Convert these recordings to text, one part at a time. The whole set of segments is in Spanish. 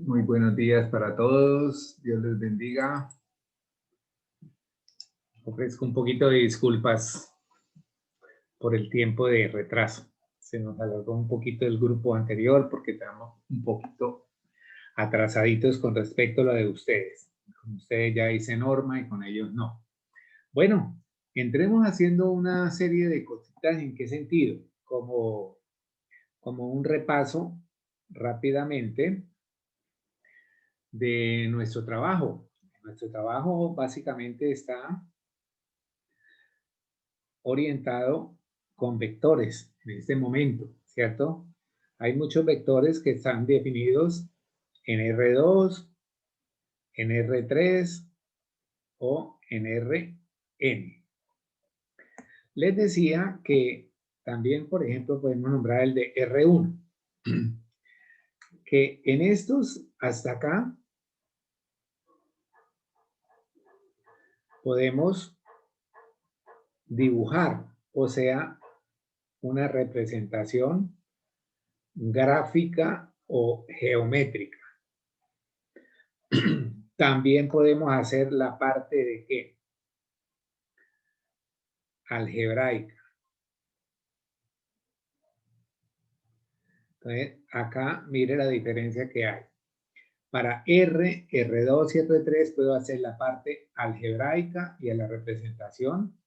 Muy buenos días para todos. Dios les bendiga. Ofrezco un poquito de disculpas por el tiempo de retraso. Se nos alargó un poquito el grupo anterior porque estamos un poquito atrasaditos con respecto a lo de ustedes. Con ustedes ya hice norma y con ellos no. Bueno, entremos haciendo una serie de cositas. ¿En qué sentido? Como un repaso rápidamente de nuestro trabajo. Nuestro trabajo básicamente está orientado con vectores en este momento, ¿cierto? Hay muchos vectores que están definidos en R2, en R3 o en Rn. Les decía que también, por ejemplo, podemos nombrar el de R1, que en estos hasta acá podemos dibujar, o sea, una representación gráfica o geométrica. También podemos hacer la parte de ¿qué? Algebraica. Entonces, acá mire la diferencia que hay. Para R2 y R3 puedo hacer la parte algebraica y a la representación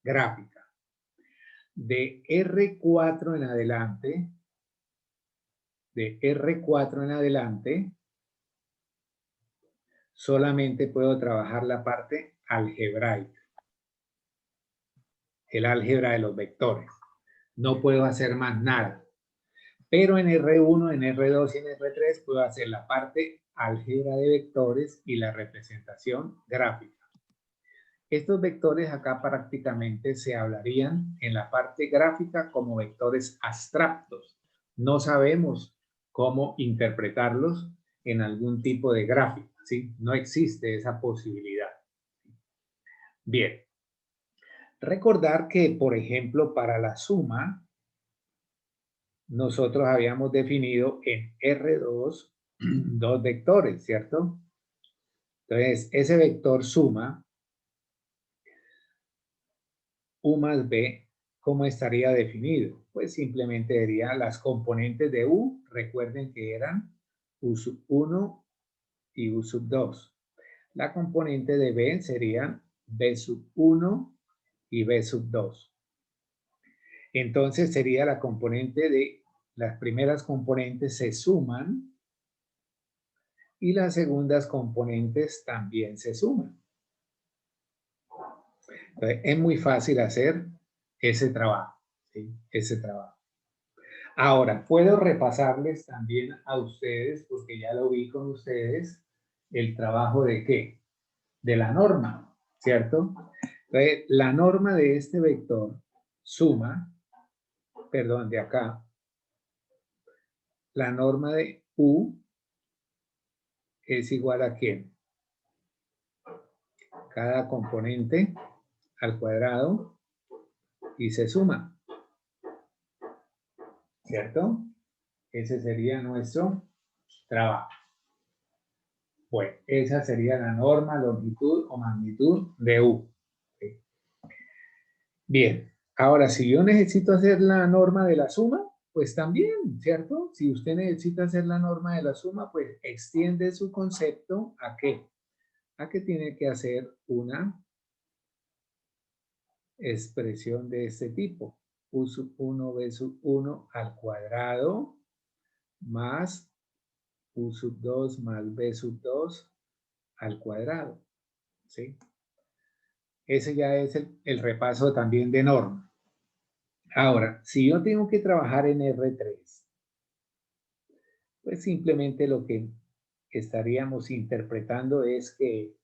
gráfica. De R4 en adelante, solamente puedo trabajar la parte algebraica. El álgebra de los vectores. No puedo hacer más nada. Pero en R1, en R2 y en R3 puedo hacer la parte álgebra de vectores y la representación gráfica. Estos vectores acá prácticamente se hablarían en la parte gráfica como vectores abstractos. No sabemos cómo interpretarlos en algún tipo de gráfica, ¿sí? No existe esa posibilidad. Bien. Recordar que, por ejemplo, para la suma, nosotros habíamos definido en R2 dos vectores, ¿cierto? Entonces, ese vector suma U más B, ¿cómo estaría definido? Pues simplemente sería las componentes de U, recuerden que eran U sub 1 y U sub 2. La componente de B serían B sub 1 y B sub 2. Entonces sería la componente de, las primeras componentes se suman y las segundas componentes también se suman. Entonces, es muy fácil hacer ese trabajo, ¿sí? Ese trabajo. Ahora, puedo repasarles también a ustedes, porque ya lo vi con ustedes, el trabajo de ¿qué? De la norma, ¿cierto? Entonces, la norma de este vector suma, perdón, de acá, la norma de U es igual a ¿qué? Cada componente al cuadrado y se suma, ¿cierto? Ese sería nuestro trabajo. Bueno, esa sería la norma, longitud o magnitud de U. ¿Sí? Bien, ahora si yo necesito hacer la norma de la suma, pues también, ¿cierto? Si usted necesita hacer la norma de la suma, pues extiende su concepto ¿a qué? A que tiene que hacer una expresión de este tipo. U sub 1, B sub 1 al cuadrado más U sub 2 más B sub 2 al cuadrado, ¿sí? Ese ya es el repaso también de norma. Ahora, si yo tengo que trabajar en R3, pues simplemente lo que estaríamos interpretando es que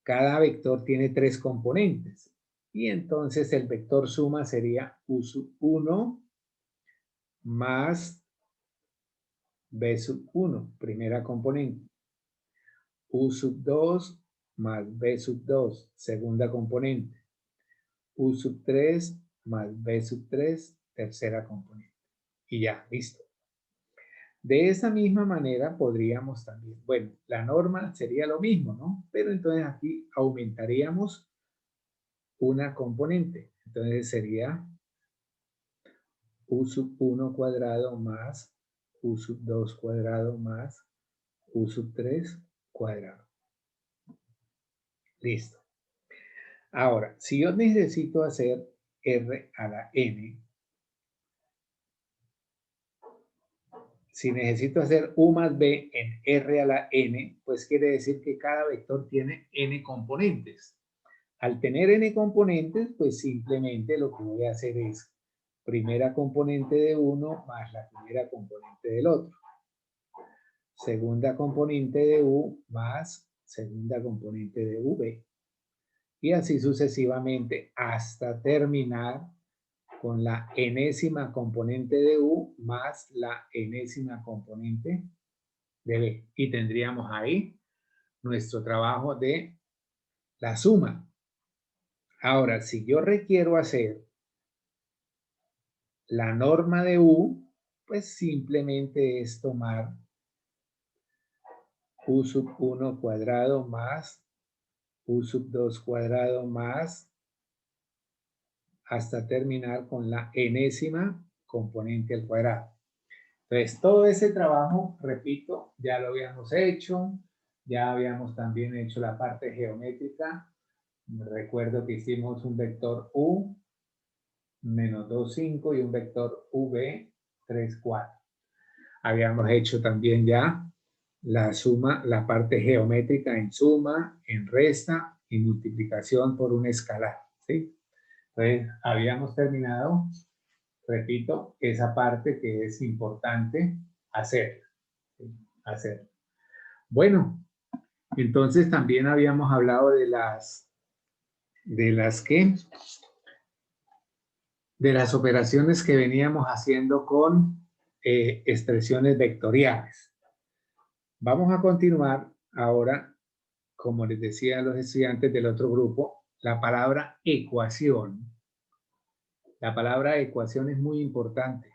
cada vector tiene tres componentes. Y entonces el vector suma sería U sub 1 más B sub 1, primera componente. U sub 2 más B sub 2, segunda componente. U sub 3 más B sub 3, tercera componente. Y ya, listo. De esa misma manera podríamos también, bueno, la norma sería lo mismo, ¿no? Pero entonces aquí aumentaríamos una componente. Entonces sería u sub 1 cuadrado más u sub 2 cuadrado más u sub 3 cuadrado. Listo. Ahora, si yo necesito hacer r a la n, si necesito hacer u más b en r a la n, pues quiere decir que cada vector tiene n componentes. Al tener n componentes, pues simplemente lo que voy a hacer es primera componente de uno más la primera componente del otro. Segunda componente de u más segunda componente de v. Y así sucesivamente hasta terminar con la enésima componente de u más la enésima componente de b. Y tendríamos ahí nuestro trabajo de la suma. Ahora, si yo requiero hacer la norma de u, pues simplemente es tomar u sub 1 cuadrado más u sub 2 cuadrado más hasta terminar con la enésima componente al cuadrado. Entonces, todo ese trabajo, repito, ya lo habíamos hecho, ya habíamos también hecho la parte geométrica. Recuerdo que hicimos un vector u menos 2, 5 y un vector v 3, 4. Habíamos hecho también ya la suma, la parte geométrica en suma, en resta y multiplicación por un escalar, ¿sí? Entonces, habíamos terminado, repito, esa parte que es importante hacer, ¿sí? Hacer. Bueno, entonces también habíamos hablado de las ¿qué? De las operaciones que veníamos haciendo con expresiones vectoriales. Vamos a continuar ahora, como les decía a los estudiantes del otro grupo, la palabra ecuación. La palabra ecuación es muy importante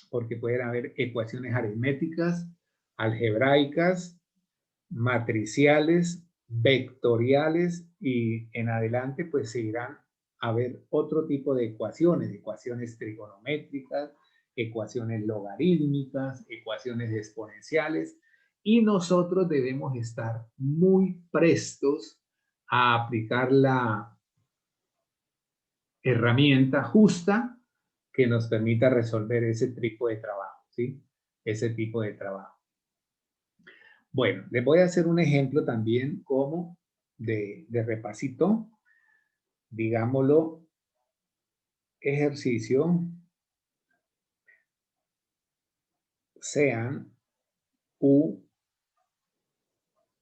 porque pueden haber ecuaciones aritméticas, algebraicas, matriciales, vectoriales y en adelante pues seguirán a haber otro tipo de ecuaciones, ecuaciones trigonométricas, ecuaciones logarítmicas, ecuaciones exponenciales y nosotros debemos estar muy prestos a aplicar la herramienta justa que nos permita resolver ese tipo de trabajo, ¿sí? Ese tipo de trabajo. Bueno, les voy a hacer un ejemplo también como de repasito, digámoslo, ejercicio, sean u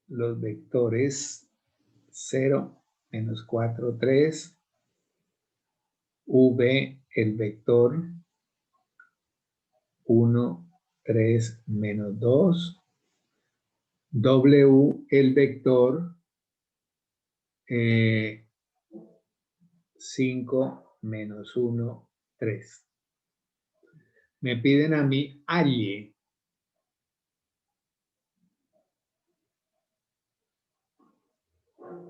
los vectores 0, menos 4, 3, v el vector 1, 3, menos 2, w el vector 5, menos 1, 3. Me piden a mí halle.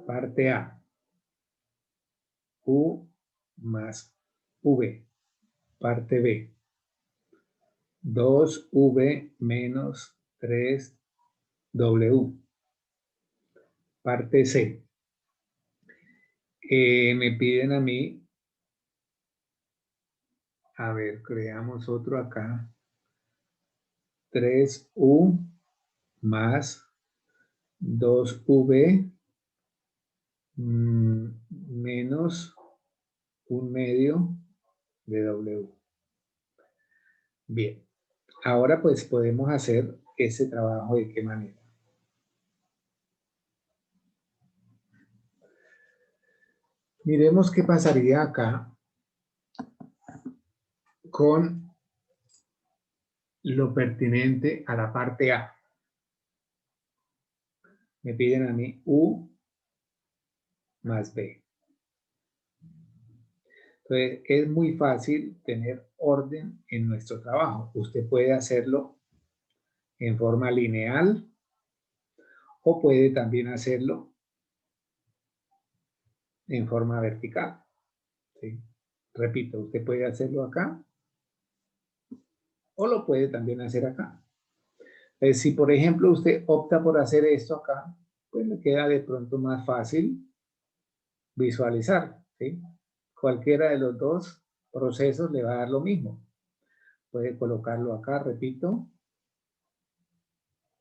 Parte A. U más V. Parte B. 2V menos 3W. Parte C. Me piden a mí, a ver, creamos otro acá. 3U más 2V menos 1/2 de W. Bien, ahora pues podemos hacer ese trabajo de qué manera. Miremos qué pasaría acá con lo pertinente a la parte A. Me piden a mí U más B. Entonces, es muy fácil tener orden en nuestro trabajo. Usted puede hacerlo en forma lineal o puede también hacerlo en forma vertical. ¿Sí? Repito, usted puede hacerlo acá o lo puede también hacer acá. Si por ejemplo usted opta por hacer esto acá, pues le queda de pronto más fácil visualizar. ¿Sí? Cualquiera de los dos procesos le va a dar lo mismo. Puede colocarlo acá, repito,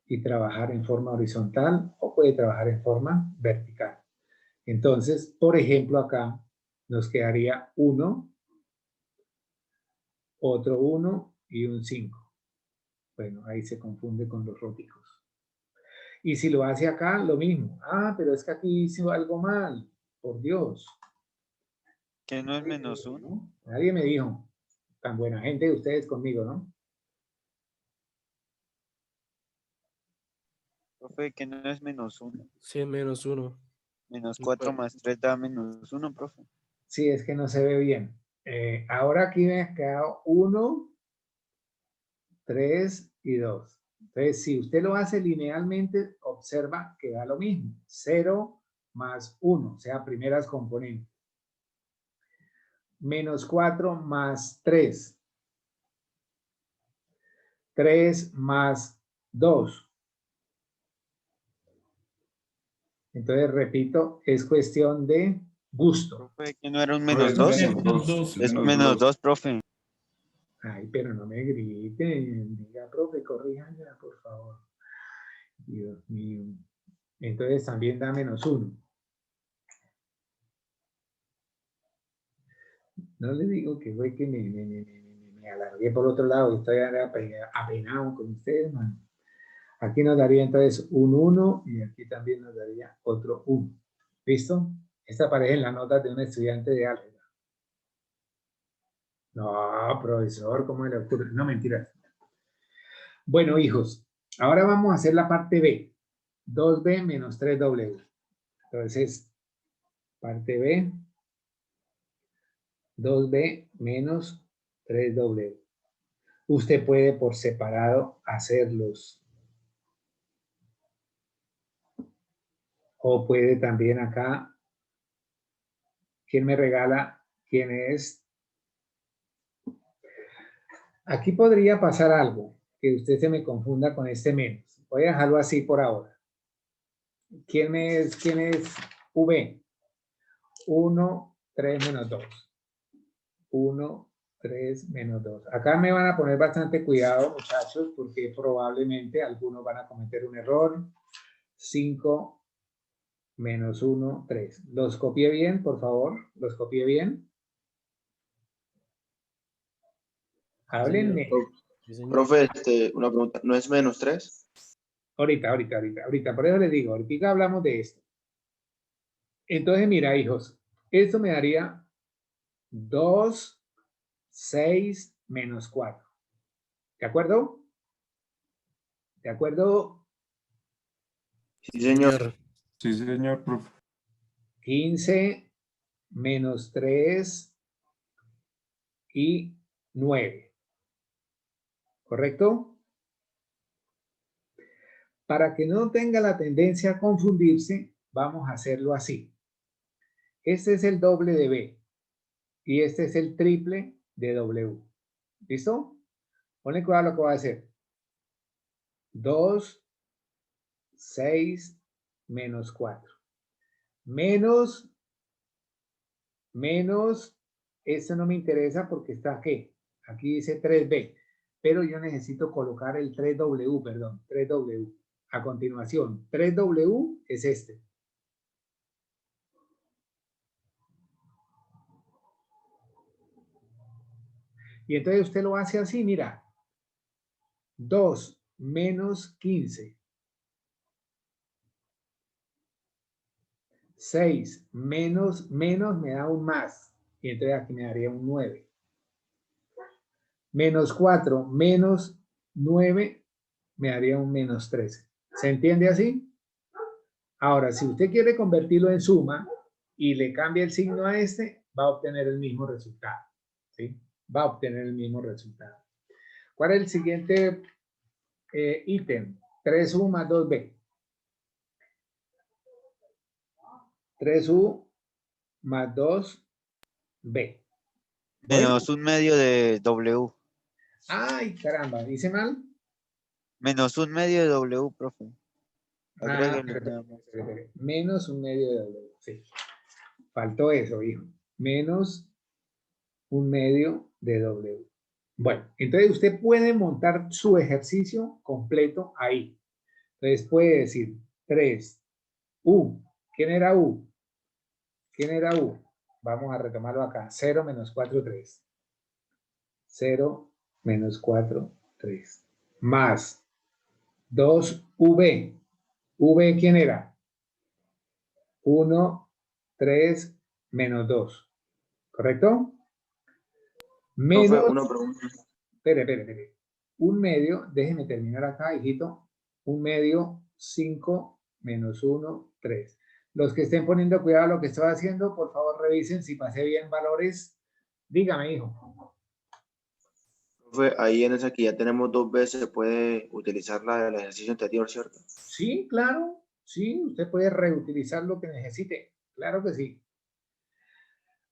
y trabajar en forma horizontal o puede trabajar en forma vertical. Entonces, por ejemplo, acá nos quedaría 1, otro 1 y un 5. Bueno, ahí se confunde con los róticos. Y si lo hace acá, lo mismo. Ah, pero es que aquí hizo algo mal. Por Dios. ¿Que no es -1? Nadie me dijo. Tan buena gente ustedes conmigo, ¿no? Profe, que no es -1. Sí, es -1. -4 más 3 da -1, profe. Sí, es que no se ve bien. Ahora aquí me ha quedado 1, 3 y 2. Entonces, si usted lo hace linealmente, observa que da lo mismo. 0 más 1, o sea, primeras componentes. -4 más 3. 3 más 2. Entonces, repito, es cuestión de gusto. Profe, que no era un Profe, -2. Es -2, profe. Ay, pero no me griten. Diga, profe, corrijan ya, por favor. Dios mío. Entonces también da -1. No le digo que fue que me alargué por otro lado y estoy apenado con ustedes, man. Aquí nos daría entonces un 1 y aquí también nos daría otro 1. ¿Listo? Esta aparece en las notas de un estudiante de álgebra. No, profesor, ¿cómo le ocurre? No, mentiras. Bueno, hijos, ahora vamos a hacer la parte B. 2B menos 3W. Entonces, parte B, 2B menos 3W. Usted puede por separado hacerlos. O puede también acá. ¿Quién me regala? ¿Quién es? Aquí podría pasar algo, que usted se me confunda con este menos. Voy a dejarlo así por ahora. ¿Quién es V? 1, 3 menos 2. 1, 3 menos 2. Acá me van a poner bastante cuidado, muchachos, porque probablemente algunos van a cometer un error. 5 menos 1, 3. ¿Los copié bien, por favor? ¿Los copié bien? Háblenme. Sí, señor. Profe, una pregunta, ¿no es -3? Ahorita. Por eso les digo, ahorita hablamos de esto. Entonces, mira, hijos, esto me daría 2, 6 menos 4. ¿De acuerdo? ¿De acuerdo? Sí, señor. Sí, señor, profe. 15 menos 3 y 9. ¿Correcto? Para que no tenga la tendencia a confundirse, vamos a hacerlo así. Este es el doble de B y este es el triple de W. ¿Listo? Ponle cuidado a lo que voy a hacer. 2, 6 menos 4. Menos, esto no me interesa porque está aquí. Aquí dice 3B, pero yo necesito colocar el 3W, perdón, 3W. A continuación, 3W es este. Y entonces usted lo hace así, mira. 2 menos 15. 6 menos me da un más. Y entonces aquí me daría un 9. Menos 4 menos 9 me daría un menos 13. ¿Se entiende así? Ahora, si usted quiere convertirlo en suma y le cambia el signo a este, va a obtener el mismo resultado. ¿Sí? Va a obtener el mismo resultado. ¿Cuál es el siguiente ítem 3U más 2B. 3U más 2B. Menos un medio de W. Ay, caramba, ¿hice mal? Menos un medio de W, profe. Ah, Agréguele nada más. menos un medio de W. Sí. Faltó eso, hijo. Menos un medio de W. Bueno, entonces usted puede montar su ejercicio completo ahí. Entonces puede decir 3U. ¿Quién era U? ¿Quién era U? Vamos a retomarlo acá. 0 menos 4, 3. 0 menos 4, 3. Más 2V. ¿V quién era? 1, 3, menos 2. ¿Correcto? Profe, Menos, una pregunta. espere. Un medio, déjeme terminar acá, hijito. Un medio, 5 menos 1, 3. Los que estén poniendo cuidado a lo que estoy haciendo, por favor revisen si pasé bien valores. Dígame, hijo. Profe, ahí en esa que ya tenemos 2 veces, se puede utilizar la del ejercicio anterior, ¿cierto? Sí, claro. Sí, usted puede reutilizar lo que necesite. Claro que sí.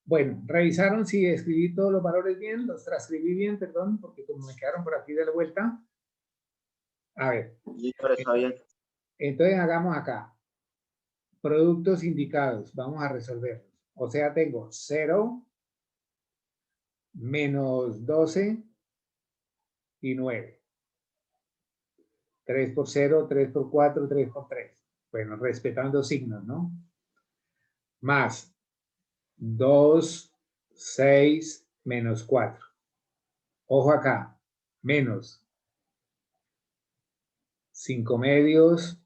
Bueno, revisaron si escribí todos los valores bien, los transcribí bien, perdón, porque como me quedaron por aquí de la vuelta. A ver, Sí, pero está bien. entonces hagamos acá. Productos indicados, vamos a resolverlos. O sea, tengo 0, menos 12 y 9. 3 por 0, 3 por 4, 3 por 3. Bueno, respetando signos, ¿no? Más 2, 6, menos 4. Ojo acá, menos 5 medios.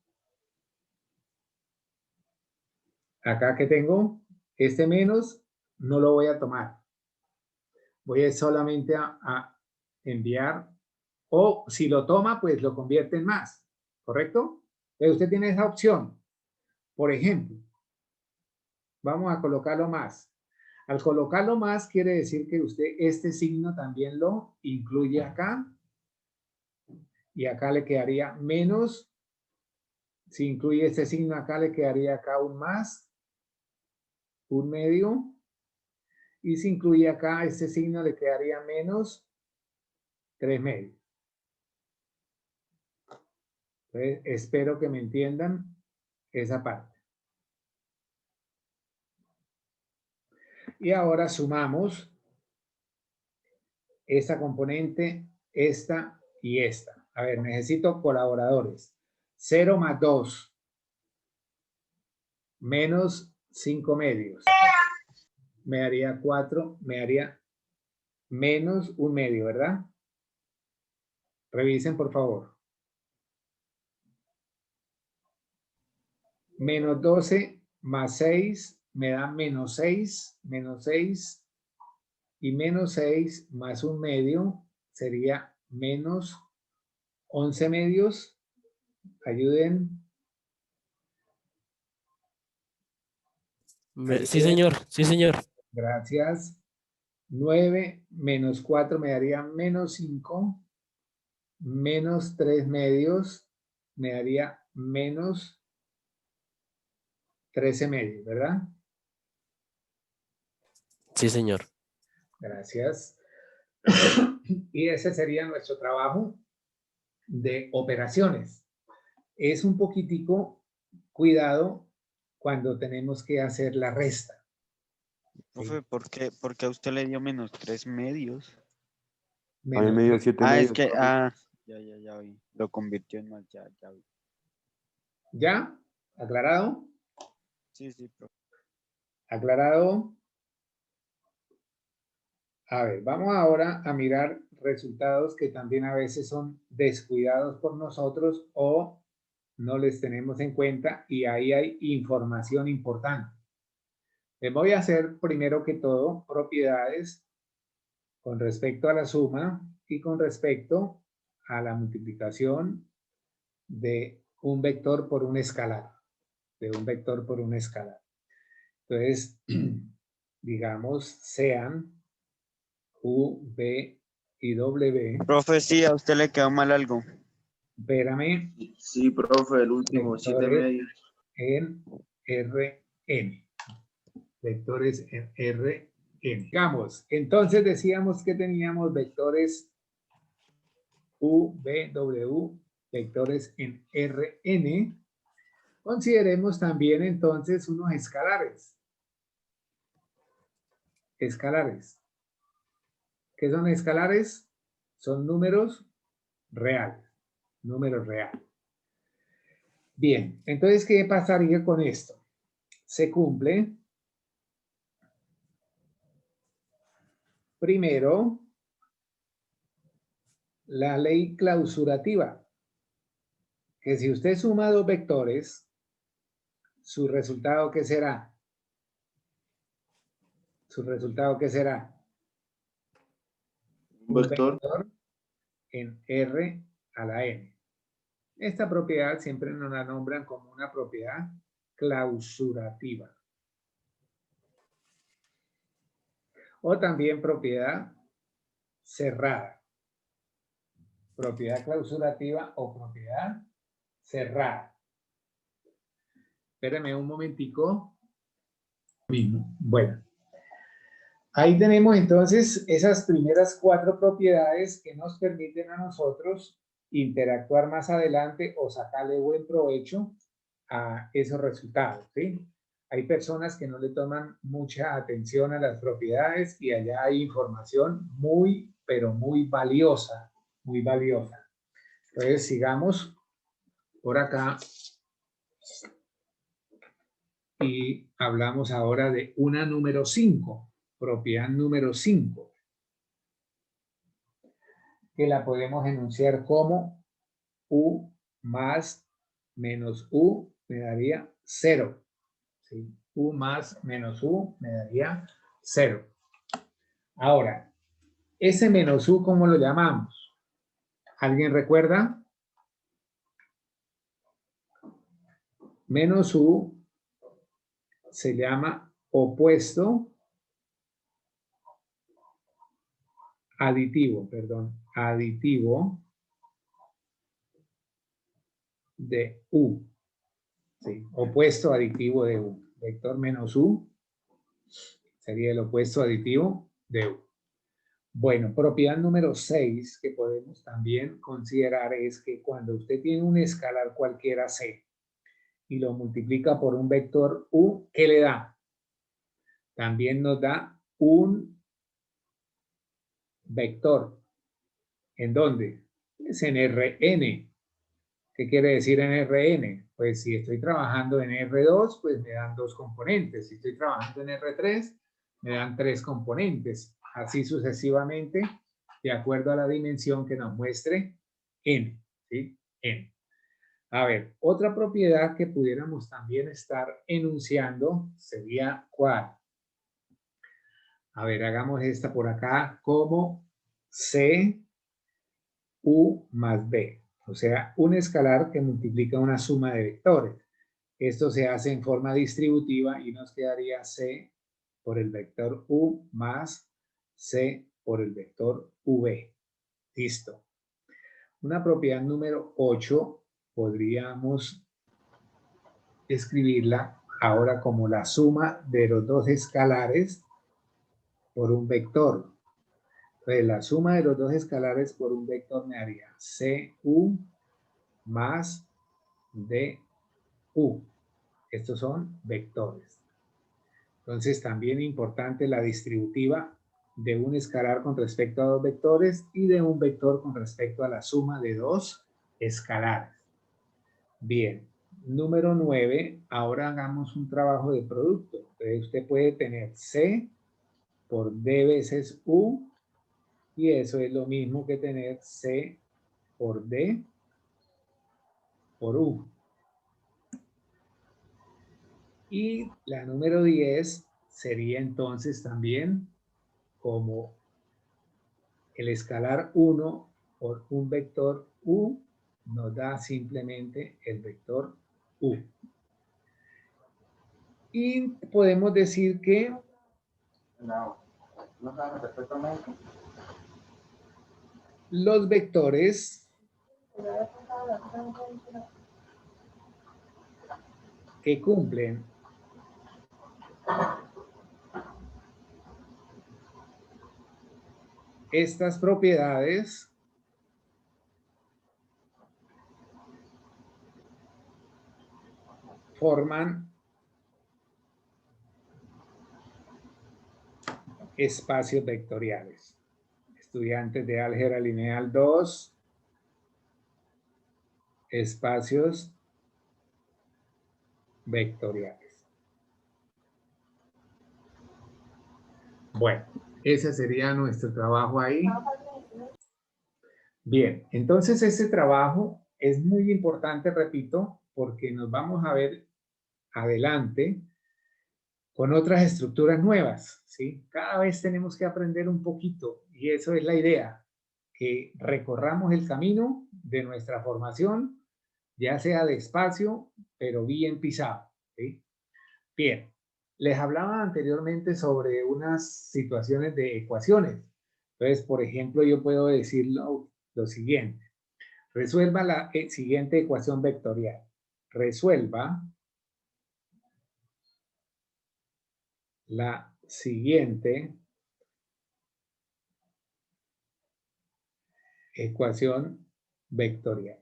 Acá que tengo, este menos no lo voy a tomar. Voy a solamente a enviar, o si lo toma, pues lo convierte en más, ¿correcto? Entonces usted tiene esa opción. Por ejemplo, vamos a colocarlo más. Al colocarlo más quiere decir que usted este signo también lo incluye acá, y acá le quedaría menos. Si incluye este signo acá, le quedaría acá un más, un medio. Y si incluye acá este signo, le quedaría menos 3 medios. Entonces, espero que me entiendan esa parte. Y ahora sumamos esta componente, esta y esta. A ver, necesito colaboradores. 0 más 2 menos 5 medios. Me daría 4, me daría menos un medio, ¿verdad? Revisen, por favor. Menos 12 más 6 me da menos 6, y menos 6 más un medio sería menos 11 medios. Ayuden. Sí, señor. Sí, señor. Gracias. 9 menos 4 me daría menos 5. Menos 3 medios me daría menos 13 medios, ¿verdad? Sí, señor. Gracias. Y ese sería nuestro trabajo de operaciones. Es un poquitico cuidado cuando tenemos que hacer la resta. Profe, por qué a usted le dio menos 3 medios? A mí me dio 7 Ah, medios. es que, profe. ya vi. Lo convirtió en más, ya vi. ¿Ya? ¿Aclarado? Sí, profe. ¿Aclarado? A ver, vamos ahora a mirar resultados que también a veces son descuidados por nosotros o no les tenemos en cuenta, y ahí hay información importante. Les voy a hacer primero que todo propiedades con respecto a la suma y con respecto a la multiplicación de un vector por un escalar. Entonces, digamos, sean U, B y W. Profe, sí, a usted le quedó mal algo. Espérame. Sí, profe, el último, 7 Vectores medios. en Rn. Vectores en Rn. Digamos, entonces decíamos que teníamos vectores U, V, W, vectores en Rn. Consideremos también entonces unos escalares. Escalares. ¿Qué son escalares? Son números reales. Números reales. Bien, entonces, ¿qué pasaría con esto? Se cumple primero la ley clausurativa, que si usted suma dos vectores, ¿su resultado qué será? ¿Su resultado qué será? Un vector. En R a la N. Esta propiedad siempre nos la nombran como una propiedad clausurativa. O también propiedad cerrada. Propiedad clausurativa o propiedad cerrada. Espérame un momentico. Bueno. Ahí tenemos entonces esas primeras 4 propiedades que nos permiten a nosotros interactuar más adelante o sacarle buen provecho a esos resultados, ¿sí? Hay personas que no le toman mucha atención a las propiedades y allá hay información muy, pero muy valiosa, muy valiosa. Entonces sigamos por acá y hablamos ahora de una número 5. Propiedad número 5, que la podemos enunciar como U más menos U me daría 0. ¿Sí? U más menos U me daría 0. Ahora, ese menos U, ¿cómo lo llamamos? ¿Alguien recuerda? Menos U se llama opuesto aditivo, aditivo de U. Sí, opuesto aditivo de U. Vector menos U sería el opuesto aditivo de U. Bueno, propiedad número 6 que podemos también considerar es que cuando usted tiene un escalar cualquiera C y lo multiplica por un vector U, ¿qué le da? También nos da un vector. ¿En dónde? Es en Rn. ¿Qué quiere decir en Rn? Pues si estoy trabajando en R2, pues me dan 2 componentes. Si estoy trabajando en R3, me dan 3 componentes. Así sucesivamente, de acuerdo a la dimensión que nos muestre n. ¿Sí? N. A ver, otra propiedad que pudiéramos también estar enunciando sería ¿cuál? A ver, hagamos esta por acá como C, U más B. O sea, un escalar que multiplica una suma de vectores. Esto se hace en forma distributiva y nos quedaría C por el vector U más C por el vector V. Listo. Una propiedad número 8 podríamos escribirla ahora como la suma de los dos escalares por un vector. Entonces, la suma de los dos escalares por un vector me daría CU más DU. Estos son vectores. Entonces, también importante la distributiva de un escalar con respecto a dos vectores y de un vector con respecto a la suma de dos escalares. Bien, número 9, ahora hagamos un trabajo de producto. Entonces, usted puede tener C por D veces U y eso es lo mismo que tener C por D por U. Y la número 10 sería entonces también como el escalar 1 por un vector U nos da simplemente el vector U. Y podemos decir que los vectores que cumplen estas propiedades forman espacios vectoriales. Estudiantes de álgebra lineal 2, espacios vectoriales. Bueno, ese sería nuestro trabajo ahí. Bien, entonces este trabajo es muy importante, repito, porque nos vamos a ver adelante con otras estructuras nuevas, ¿sí? Cada vez tenemos que aprender un poquito y eso es la idea, que recorramos el camino de nuestra formación, ya sea despacio, pero bien pisado, ¿sí? Bien, les hablaba anteriormente sobre unas situaciones de ecuaciones. Entonces, por ejemplo, yo puedo decir lo siguiente. Resuelva la siguiente ecuación vectorial. Resuelva la siguiente ecuación vectorial.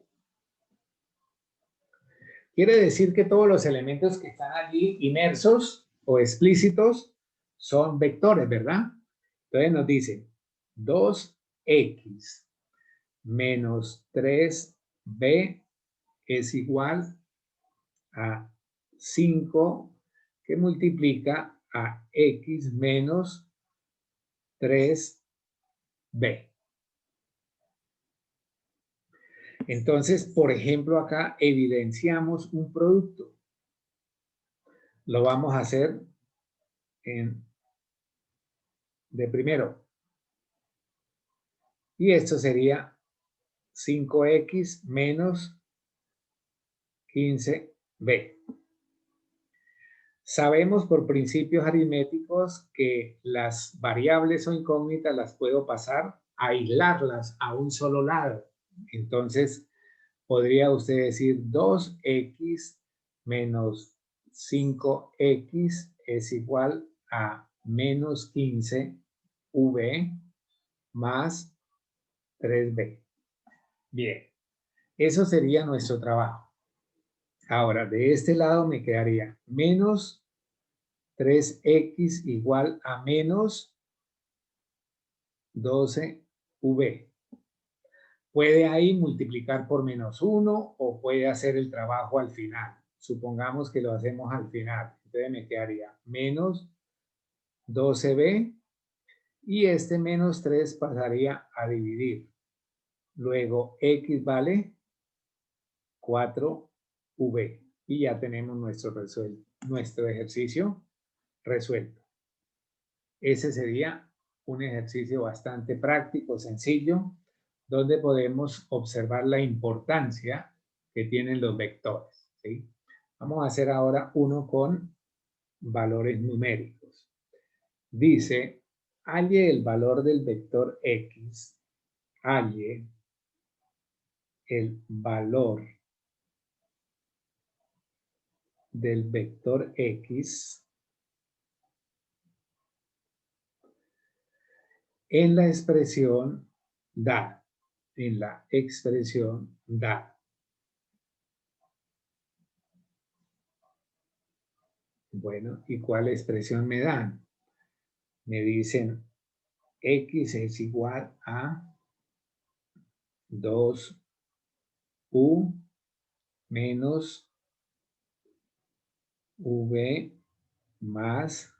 Quiere decir que todos los elementos que están allí inmersos o explícitos son vectores, ¿verdad? Entonces nos dice 2x menos 3b es igual a 5 que multiplica a x menos 3b. Entonces, por ejemplo, acá evidenciamos un producto. Lo vamos a hacer de primero. Y esto sería 5x menos 15b. Sabemos por principios aritméticos que las variables o incógnitas las puedo pasar a aislarlas a un solo lado. Entonces, podría usted decir 2x menos 5x es igual a menos 15v más 3b. Bien, eso sería nuestro trabajo. Ahora, de este lado me quedaría menos 3x igual a menos 12v. Puede ahí multiplicar por menos 1 o puede hacer el trabajo al final. Supongamos que lo hacemos al final. Entonces me quedaría menos 12b y este menos 3 pasaría a dividir. Luego x vale 4v y ya tenemos nuestro ejercicio resuelto. Ese sería un ejercicio bastante práctico, sencillo, donde podemos observar la importancia que tienen los vectores, ¿sí? Vamos a hacer ahora uno con valores numéricos. Dice, halle el valor del vector x, halle el valor del vector x en la expresión da, en la expresión da. Bueno, ¿y cuál expresión me dan? Me dicen x es igual a 2u menos v más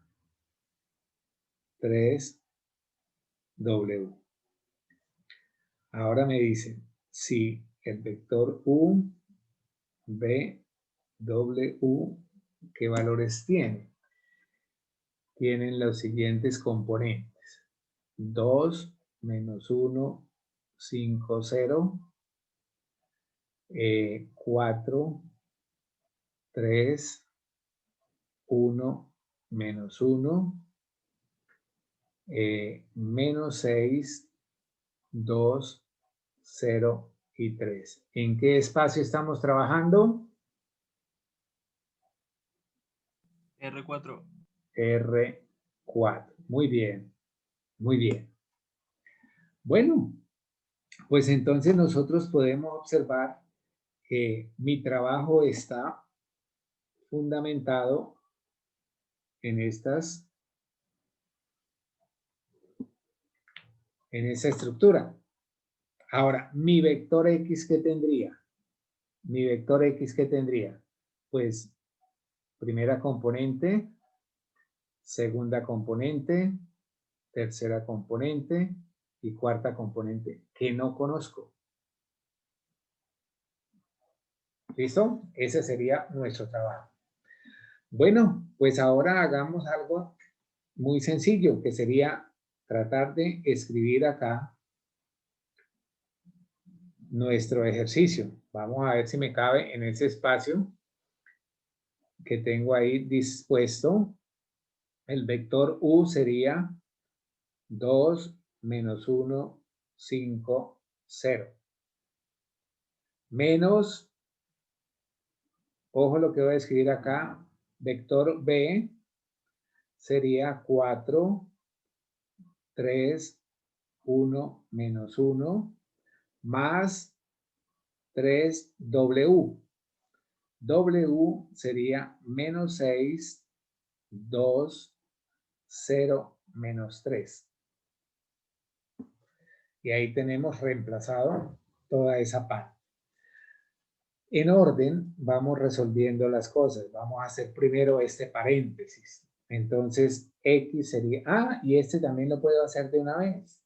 3w. Ahora me dicen si el vector u, v, w, ¿qué valores tiene? Tienen los siguientes componentes. 2 menos 1, 5, 0. 4, 3, 1, menos 1. Menos 6, 2, 0 y 3. ¿En qué espacio estamos trabajando? R4. R4. Muy bien, muy bien. Bueno, pues entonces nosotros podemos observar que mi trabajo está fundamentado en esa estructura. Ahora, mi vector X, ¿qué tendría? Mi vector X, ¿qué tendría? Pues, primera componente, segunda componente, tercera componente y cuarta componente, que no conozco. ¿Listo? Ese sería nuestro trabajo. Bueno, pues ahora hagamos algo muy sencillo, que sería tratar de escribir acá nuestro ejercicio. Vamos a ver si me cabe en ese espacio que tengo ahí dispuesto. El vector U sería 2 menos 1, 5, 0. Menos, ojo lo que voy a escribir acá, vector B sería 4, 3, 1, menos 1, más 3W. W sería menos 6, 2, 0, menos 3. Y ahí tenemos reemplazado toda esa parte. En orden, vamos resolviendo las cosas. Vamos a hacer primero este paréntesis. Entonces, X sería... Ah, y este también lo puedo hacer de una vez.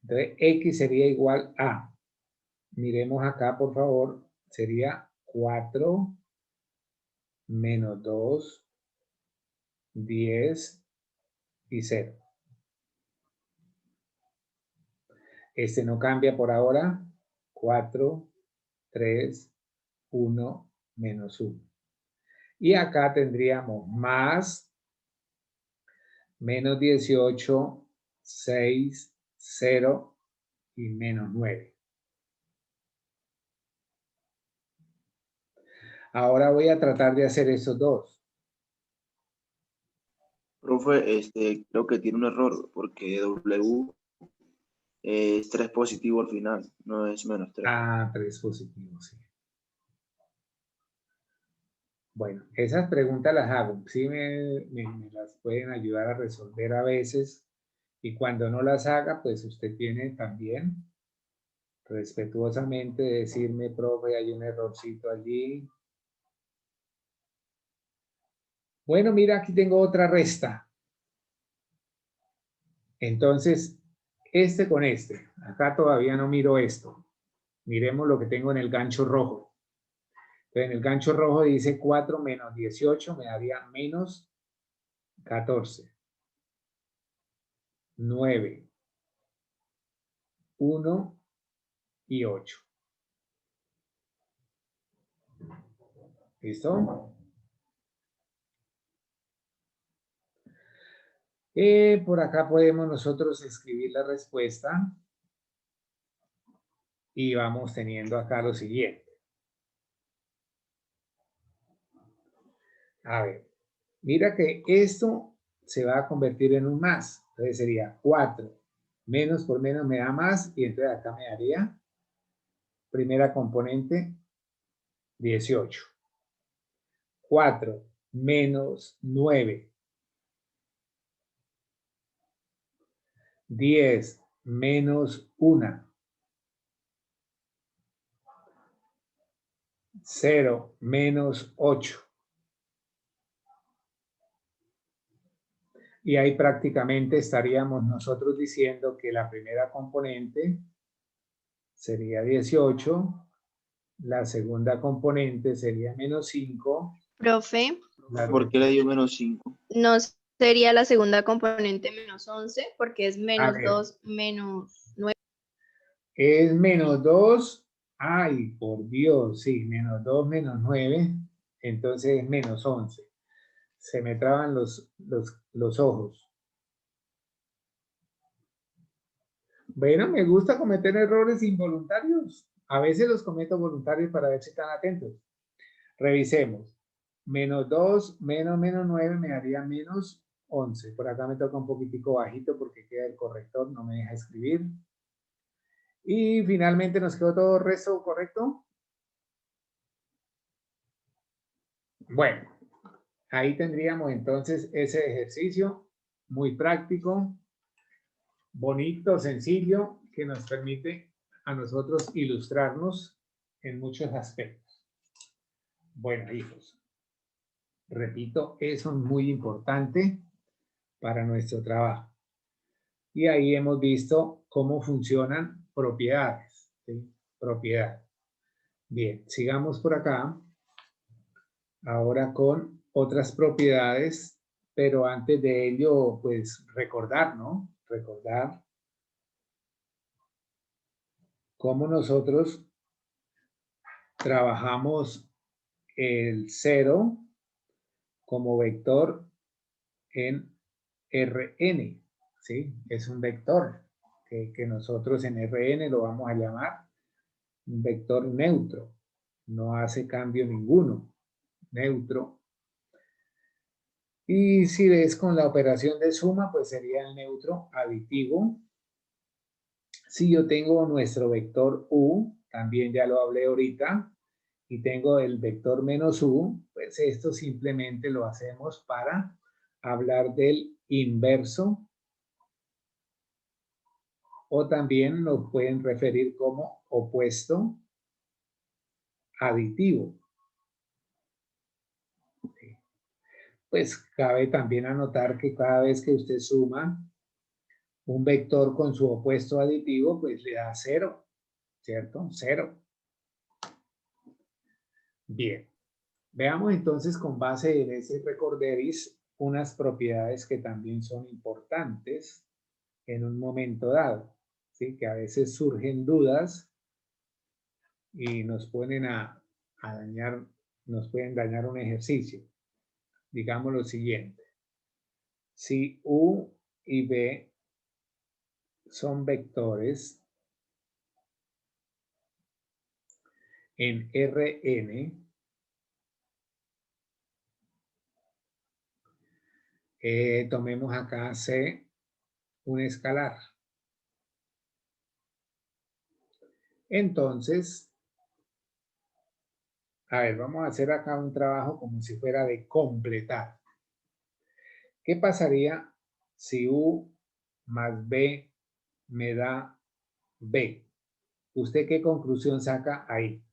Entonces, X sería igual a... Miremos acá, por favor. Sería 4 menos 2, 10 y 0. Este no cambia por ahora. 4, 3, 1, menos 1. Y acá tendríamos más, menos 18, 6, 0 y menos 9. Ahora voy a tratar de hacer esos dos. Profe, creo que tiene un error porque W es 3 positivo al final, no es menos 3. Ah, 3 positivos, sí. Bueno, esas preguntas las hago. Sí me las pueden ayudar a resolver a veces. Y cuando no las haga, pues usted tiene también respetuosamente decirme, profe, hay un errorcito allí. Bueno, mira, aquí tengo otra resta. Entonces, este con este. Acá todavía no miro esto. Miremos lo que tengo en el gancho rojo. Entonces, en el gancho rojo dice 4 menos 18 me daría menos 14. 9. 1 y 8. ¿Listo? Por acá podemos nosotros escribir la respuesta y vamos teniendo acá lo siguiente. A ver, mira que esto se va a convertir en un más. Entonces sería 4. Menos por menos me da más y entonces acá me daría primera componente 18. 4 menos 9. 10 menos 1. 0 menos 8. Y ahí prácticamente estaríamos nosotros diciendo que la primera componente sería 18, la segunda componente sería menos 5. Profe, ¿Por qué le dio menos 5? no sería la segunda componente menos 11 porque es A menos ver. 2 menos 9. Es menos 2. Ay, por Dios, sí, menos 2 menos 9. Entonces es menos 11. Se me traban los ojos. Bueno, me gusta cometer errores involuntarios. A veces los cometo voluntarios para ver si están atentos. Revisemos. -2 menos 9 me daría -11. Por acá me toca un poquitico bajito porque queda el corrector, no me deja escribir. Y finalmente nos quedó todo el resto correcto. Bueno, ahí tendríamos entonces ese ejercicio muy práctico, bonito, sencillo, que nos permite a nosotros ilustrarnos en muchos aspectos. Bueno, hijos, repito, eso es muy importante para nuestro trabajo. Y ahí hemos visto cómo funcionan propiedades, ¿sí? Propiedades. Bien, sigamos por acá. Ahora con otras propiedades, pero antes de ello, pues recordar, ¿no? Recordar cómo nosotros trabajamos el 0 como vector en Rn, ¿sí? Es un vector que nosotros en Rn lo vamos a llamar un vector neutro. No hace cambio ninguno. Neutro. Y si ves con la operación de suma, pues sería el neutro aditivo. Si yo tengo nuestro vector u, también ya lo hablé ahorita, y tengo el vector menos u, pues esto simplemente lo hacemos para hablar del inverso, o también lo pueden referir como opuesto aditivo. Pues cabe también anotar que cada vez que usted suma un vector con su opuesto aditivo, pues le da 0, ¿cierto? 0. Bien. Veamos entonces con base en ese recorderis unas propiedades que también son importantes en un momento dado, ¿sí? Que a veces surgen dudas y nos ponen a dañar, nos pueden dañar un ejercicio. Digamos lo siguiente. Si U y B son vectores en Rn, tomemos acá C, un escalar. Entonces, a ver, vamos a hacer acá un trabajo como si fuera de completar. ¿Qué pasaría si U más B me da B? ¿Usted qué conclusión saca ahí?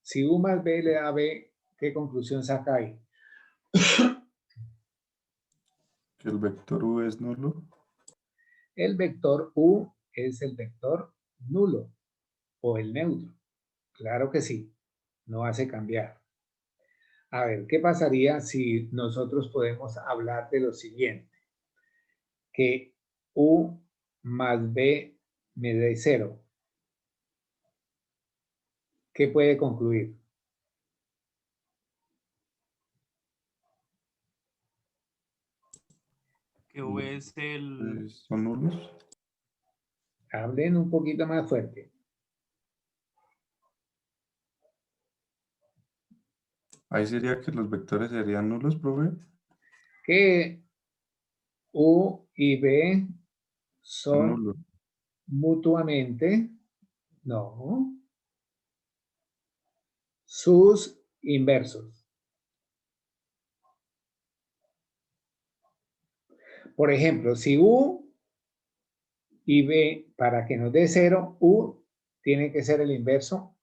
Si U más B le da B, ¿qué conclusión saca ahí? Que el vector u es nulo. El vector U es el vector nulo o el neutro. Claro que sí, no hace cambiar. A ver, ¿qué pasaría si nosotros podemos hablar de lo siguiente? Que U más B me dé 0. ¿Qué puede concluir? Que V es el... ¿Son nulos? Hablen un poquito más fuerte. Ahí sería que los vectores serían nulos, profe. Que U y B Son son nulos. mutuamente, no, sus inversos. Por ejemplo, si U y B, para que nos dé 0, U tiene que ser el inverso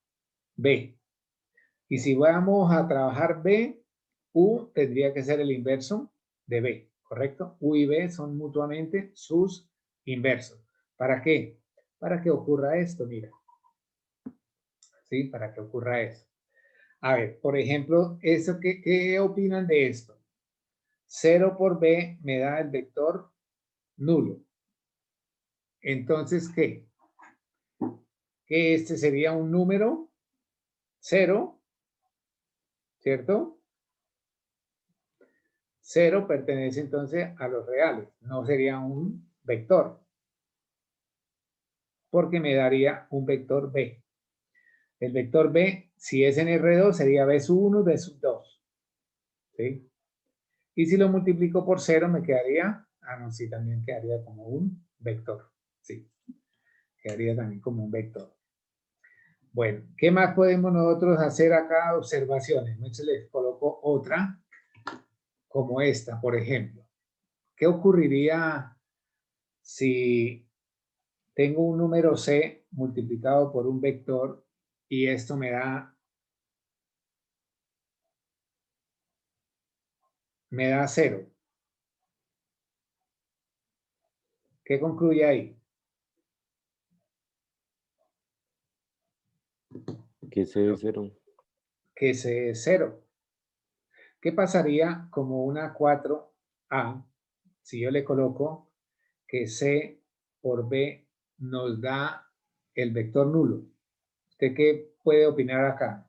B. Y si vamos a trabajar B, U tendría que ser el inverso de B, ¿correcto? U y B son mutuamente sus inversos. ¿Para qué? Para que ocurra esto, mira. ¿Sí? Para que ocurra esto. A ver, por ejemplo, ¿qué opinan de esto? 0 por B me da el vector nulo. Entonces, ¿qué? Que este sería un número 0, ¿cierto? 0 pertenece entonces a los reales, no sería un vector. porque me daría un vector B. El vector B, si es en R2, sería B sub 1, B sub 2. ¿Sí? Y si lo multiplico por 0, me quedaría, no, sí, también quedaría como un vector. Sí, quedaría también como un vector. Bueno, ¿qué más podemos nosotros hacer acá? Observaciones. Entonces les coloco otra, como esta, por ejemplo. ¿Qué ocurriría si tengo un número C multiplicado por un vector y esto me da 0? ¿Qué concluye ahí? Que C es 0. Que C es 0. ¿Qué pasaría como una 4A si yo le coloco que C por B nos da el vector nulo? ¿Usted qué puede opinar acá?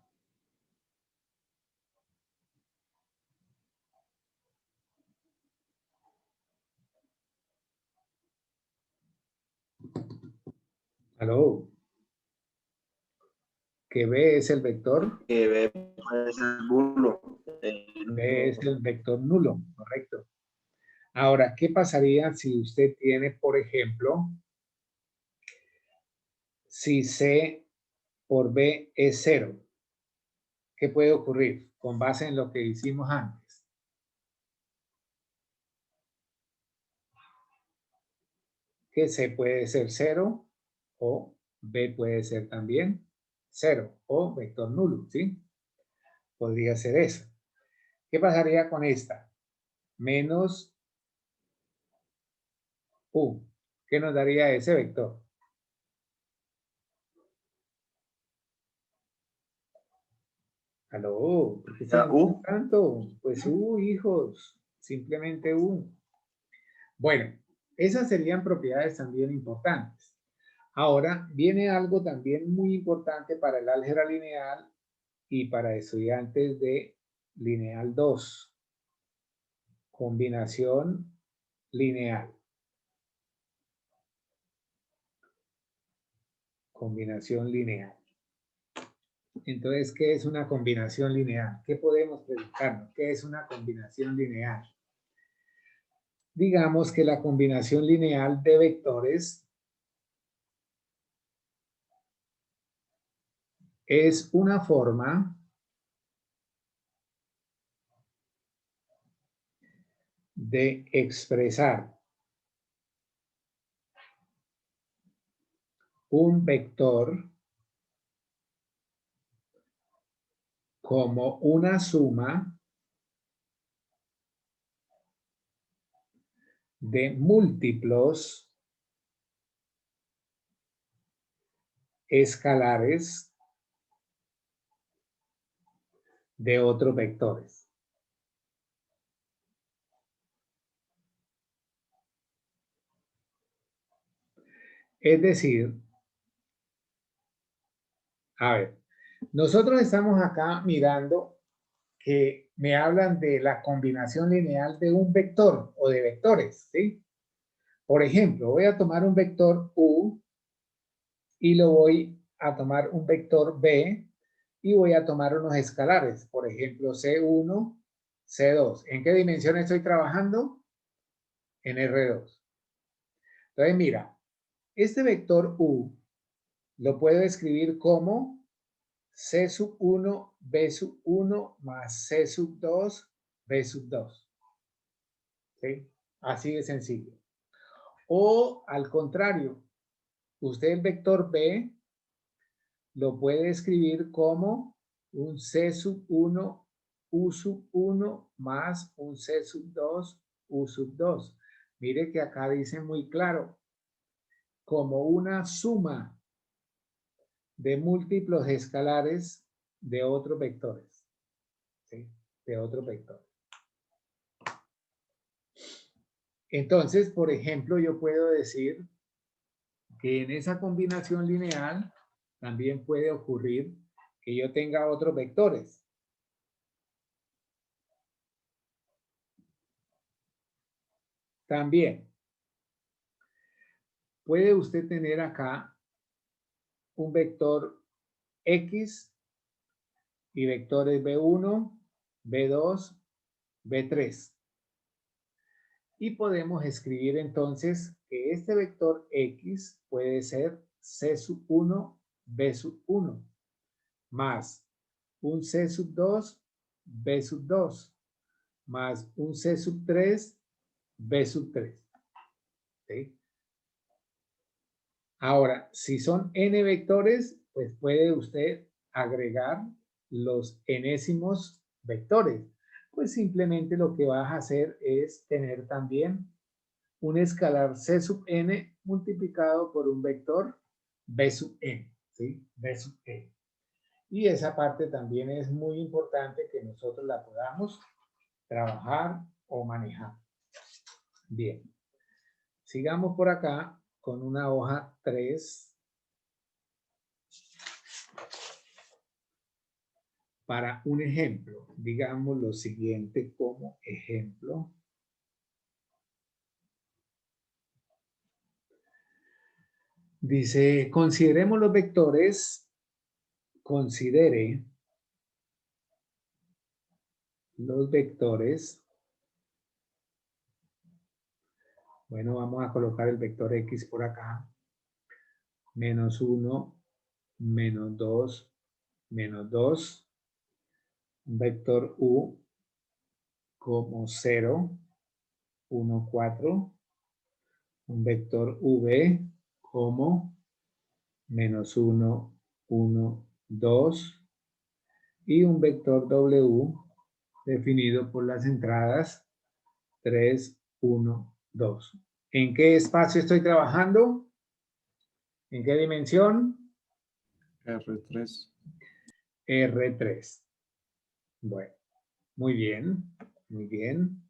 ¿Aló? ¿Que B es el vector? Que B puede ser nulo. B es el vector nulo, correcto. Ahora, ¿qué pasaría si usted tiene, por ejemplo, si C por B es 0? ¿Qué puede ocurrir con base en lo que hicimos antes? Que C puede ser 0 o B puede ser también 0 o vector nulo, ¿sí? Podría ser eso. ¿Qué pasaría con esta? Menos U. ¿Qué nos daría ese vector? ¿Aló? ¿Por qué se Ya, demoran tanto? Pues U, hijos. Simplemente U. Bueno, esas serían propiedades también importantes. Ahora viene algo también muy importante para el álgebra lineal y para estudiantes de lineal 2. Combinación lineal. Combinación lineal. Entonces, ¿qué es una combinación lineal? ¿Qué podemos preguntarnos? ¿Qué es una combinación lineal? Digamos que la combinación lineal de vectores es una forma de expresar un vector como una suma de múltiplos escalares de otros vectores. Es decir, a ver, nosotros estamos acá mirando que me hablan de la combinación lineal de un vector o de vectores, ¿sí? Por ejemplo, voy a tomar un vector U y lo voy a tomar un vector B y voy a tomar unos escalares, por ejemplo, C1, C2. ¿En qué dimensión estoy trabajando? En R2. Entonces, mira, este vector U lo puedo escribir como C sub 1, B sub 1 más C sub 2, B sub 2. ¿Sí? Así de sencillo. O al contrario, usted el vector B lo puede escribir como un C sub 1, U sub 1 más un C sub 2, U sub 2. Mire que acá dice muy claro, como una suma de múltiplos escalares de otros vectores. ¿Sí? De otros vectores. Entonces, por ejemplo, yo puedo decir que en esa combinación lineal también puede ocurrir que yo tenga otros vectores. También puede usted tener acá un vector X y vectores B1, B2, B3. Y podemos escribir entonces que este vector X puede ser C sub 1, B sub 1, más un C sub 2, B sub 2, más un C sub 3, B sub 3. ¿Sí? Ahora, si son n vectores, pues puede usted agregar los enésimos vectores. Pues simplemente lo que vas a hacer es tener también un escalar C sub n multiplicado por un vector B sub n, ¿sí? B sub n. Y esa parte también es muy importante que nosotros la podamos trabajar o manejar. Bien. Sigamos por acá con una hoja 3 para un ejemplo. Digamos lo siguiente como ejemplo. Dice, consideremos los vectores, considere los vectores. Bueno, vamos a colocar el vector X por acá. Menos 1, menos 2, menos 2. Un vector U como 0, 1, 4. Un vector V como menos 1, 1, 2. Y un vector W definido por las entradas 3, 1, 2. ¿En qué espacio estoy trabajando? ¿En qué dimensión? R3. R3. Bueno, muy bien, muy bien.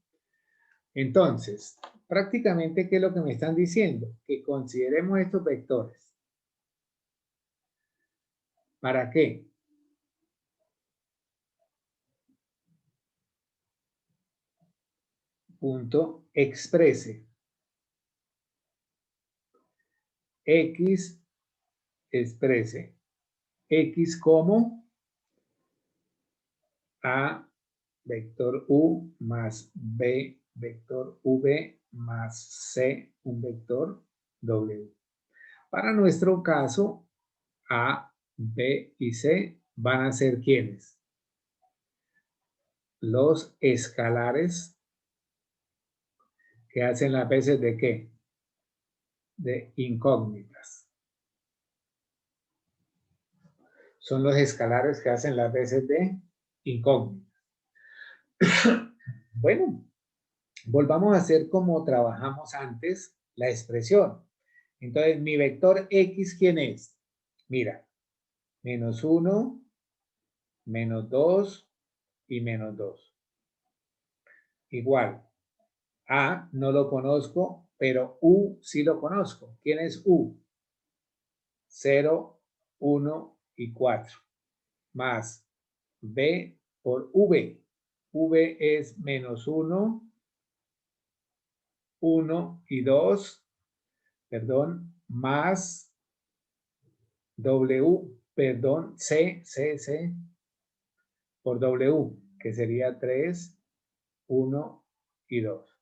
Entonces, prácticamente, ¿qué es lo que me están diciendo? Que consideremos estos vectores. ¿Para qué? Punto exprese. X exprese. X como A vector U más B vector V más C un vector W. Para nuestro caso, A, B y C van a ser ¿quiénes? Los escalares que hacen las veces de ¿qué? De incógnitas. Son los escalares que hacen las veces de incógnitas. Bueno, volvamos a hacer como trabajamos antes la expresión. Entonces, mi vector X, ¿quién es? Mira, menos 1, menos 2 y menos 2. Igual, A no lo conozco, pero U sí lo conozco. ¿Quién es U? 0, 1 y 4. Más B por V. V es menos 1, 1 y 2, perdón, más W, perdón, C por W, que sería 3, 1 y 2.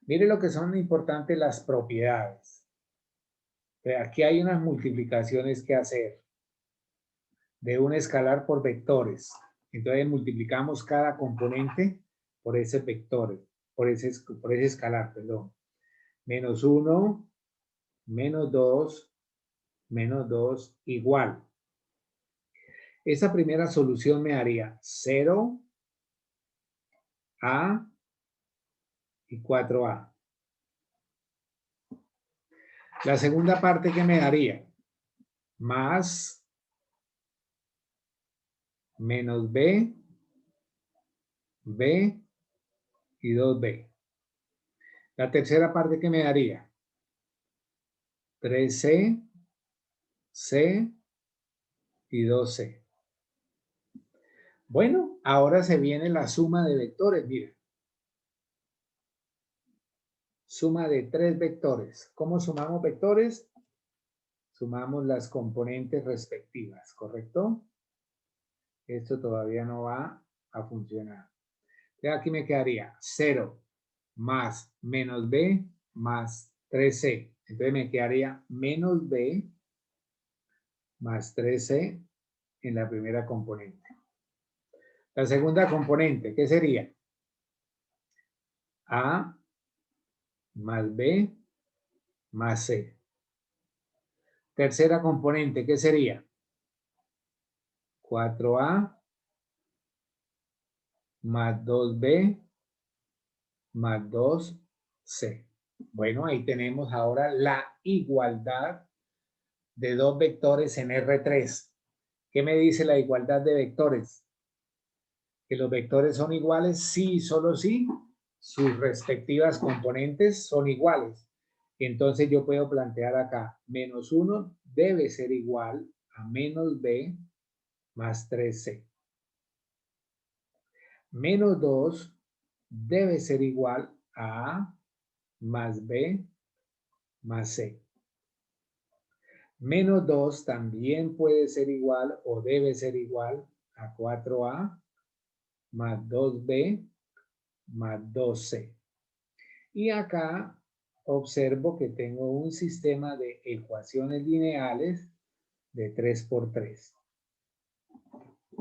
Mire lo que son importantes las propiedades. Aquí hay unas multiplicaciones que hacer de un escalar por vectores. Entonces multiplicamos cada componente por ese vector, por ese escalar, perdón. Menos 1, menos 2, igual. Esa primera solución me daría 0, A y 4A. La segunda parte que me daría más menos B, B y 2B. La tercera parte que me daría 3C, C y 2C. Bueno, ahora se viene la suma de vectores, mira. Suma de 3 vectores. ¿Cómo sumamos vectores? Sumamos las componentes respectivas, ¿correcto? Esto todavía no va a funcionar. Entonces aquí me quedaría 0 más menos b más 3c. Entonces me quedaría menos b más 3c en la primera componente. La segunda componente, ¿qué sería? A más b más c. Tercera componente, ¿qué sería? 4a más 2b más 2c. Bueno, ahí tenemos ahora la igualdad de dos vectores en R3. ¿Qué me dice la igualdad de vectores? Que los vectores son iguales si y solo si sus respectivas componentes son iguales. Entonces yo puedo plantear acá, menos 1 debe ser igual a menos b más 3c. Menos 2 debe ser igual a A más B más C. Menos 2 también puede ser igual o debe ser igual a 4A más 2B más 2C. Y acá observo que tengo un sistema de ecuaciones lineales de 3 por 3.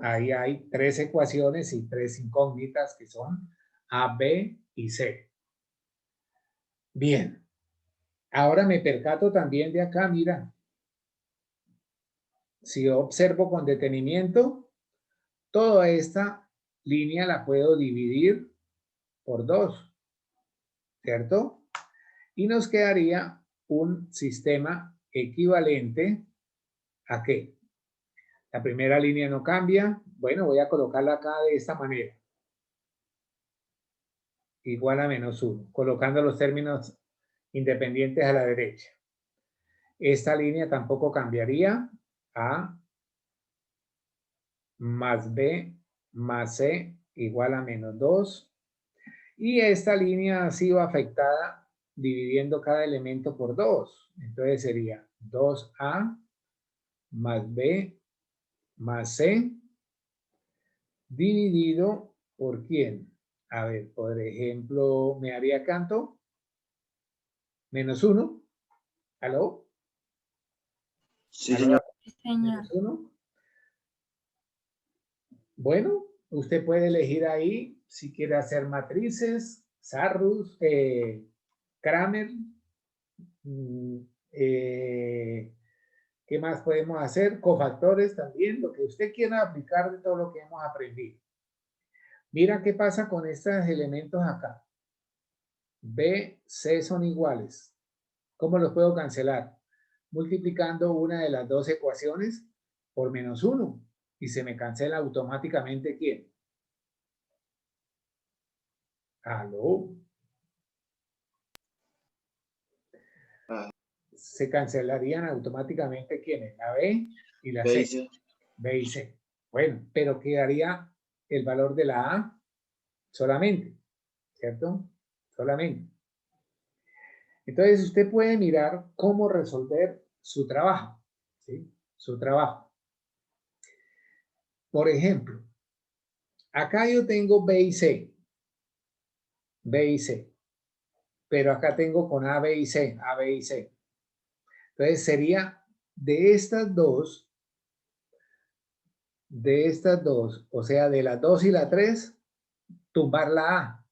Ahí hay 3 ecuaciones y 3 incógnitas que son A, B y C. Bien. Ahora me percato también de acá, mira. Si yo observo con detenimiento, toda esta línea la puedo dividir por 2, ¿cierto? Y nos quedaría un sistema equivalente ¿a qué? La primera línea no cambia. Bueno, voy a colocarla acá de esta manera. Igual a menos 1, colocando los términos independientes a la derecha. Esta línea tampoco cambiaría. A más B más C igual a menos 2. Y esta línea ha sido afectada dividiendo cada elemento por 2. Entonces sería 2A más B más C dividido por ¿quién? A ver, por ejemplo, me haría canto. Menos 1. ¿Aló? Sí, ¿Aló? señor. Menos 1. Bueno, usted puede elegir ahí si quiere hacer matrices, Sarrus, Kramer. ¿Qué más podemos hacer? Cofactores también, lo que usted quiera aplicar de todo lo que hemos aprendido. Mira qué pasa con estos elementos acá. B, C son iguales. ¿Cómo los puedo cancelar? Multiplicando una de las dos ecuaciones por menos 1. Y se me cancela automáticamente ¿quién? ¿Aló? Se cancelarían automáticamente ¿quiénes? La B y la C. C. B y C. Bueno, pero quedaría el valor de la A solamente, ¿cierto? Solamente. Entonces usted puede mirar cómo resolver su trabajo, ¿sí? Su trabajo. Por ejemplo, acá yo tengo B y C. B y C. Pero acá tengo con A, B y C. A, B y C. Entonces sería de estas dos, o sea, de la 2 y la 3, tumbar la A,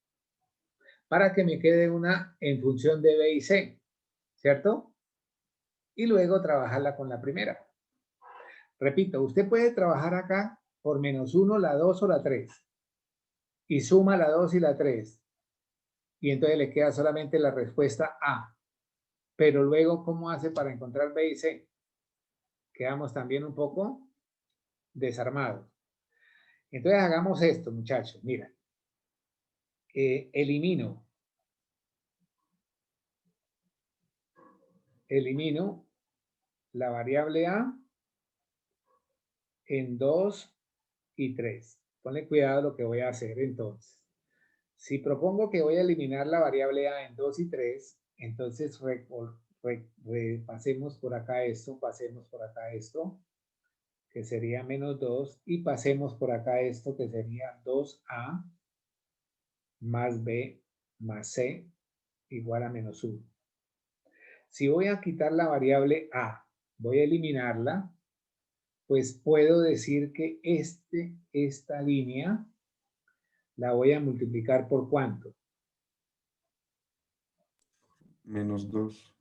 para que me quede una en función de B y C, ¿cierto? Y luego trabajarla con la primera. Repito, usted puede trabajar acá por menos 1, la 2 o la 3. Y suma la 2 y la 3. Y entonces le queda solamente la respuesta A. Pero luego, ¿cómo hace para encontrar B y C? Quedamos también un poco desarmados. Entonces hagamos esto, muchachos. Mira. Elimino la variable A en 2 y 3. Ponle cuidado lo que voy a hacer entonces. Si propongo que voy a eliminar la variable A en 2 y 3, entonces pasemos por acá esto, que sería menos 2, y pasemos por acá esto, que sería 2a más b más c igual a menos 1. Si voy a quitar la variable a, voy a eliminarla, pues puedo decir que esta línea la voy a multiplicar por ¿cuánto? Menos 2.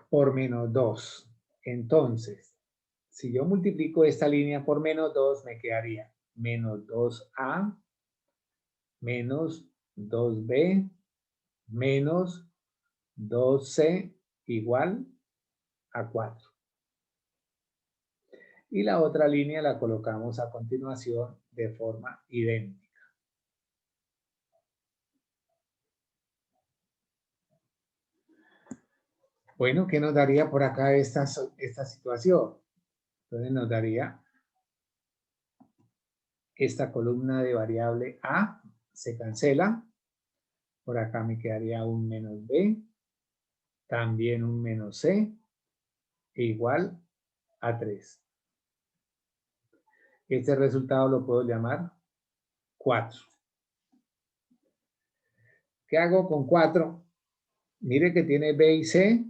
Por menos 2. Entonces, si yo multiplico esta línea por menos 2, me quedaría menos 2a menos 2b menos 2c igual a 4. Y la otra línea la colocamos a continuación de forma idéntica. Bueno, ¿qué nos daría por acá esta situación? Entonces nos daría esta columna de variable a, se cancela. Por acá me quedaría un menos b, también un menos c, igual a 3. Este resultado lo puedo llamar 4. ¿Qué hago con 4? Mire que tiene b y c,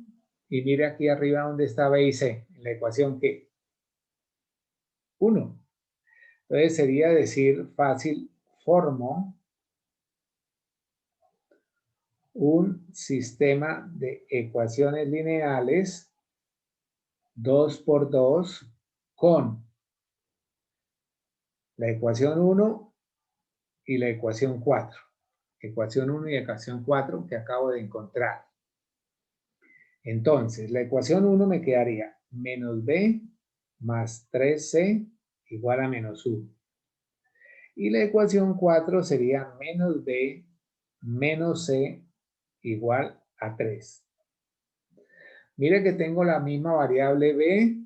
y mire aquí arriba donde está b y c, en la ecuación que 1. Entonces sería decir fácil, formo un sistema de ecuaciones lineales 2 por 2 con la ecuación 1 y la ecuación 4. Ecuación 1 y ecuación 4 que acabo de encontrar. Entonces, la ecuación 1 me quedaría menos b más 3c igual a menos 1. Y la ecuación 4 sería menos b menos c igual a 3. Mire que tengo la misma variable b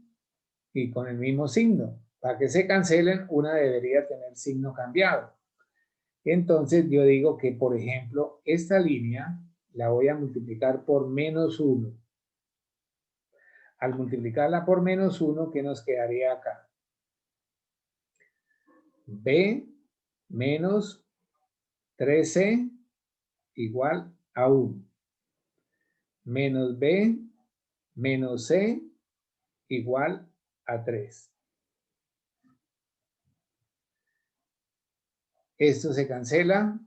y con el mismo signo. Para que se cancelen, una debería tener signo cambiado. Entonces yo digo que, por ejemplo, esta línea la voy a multiplicar por menos 1. Al multiplicarla por menos 1, ¿qué nos quedaría acá? B menos 13 igual a 1. Menos B menos C igual a 3. Esto se cancela.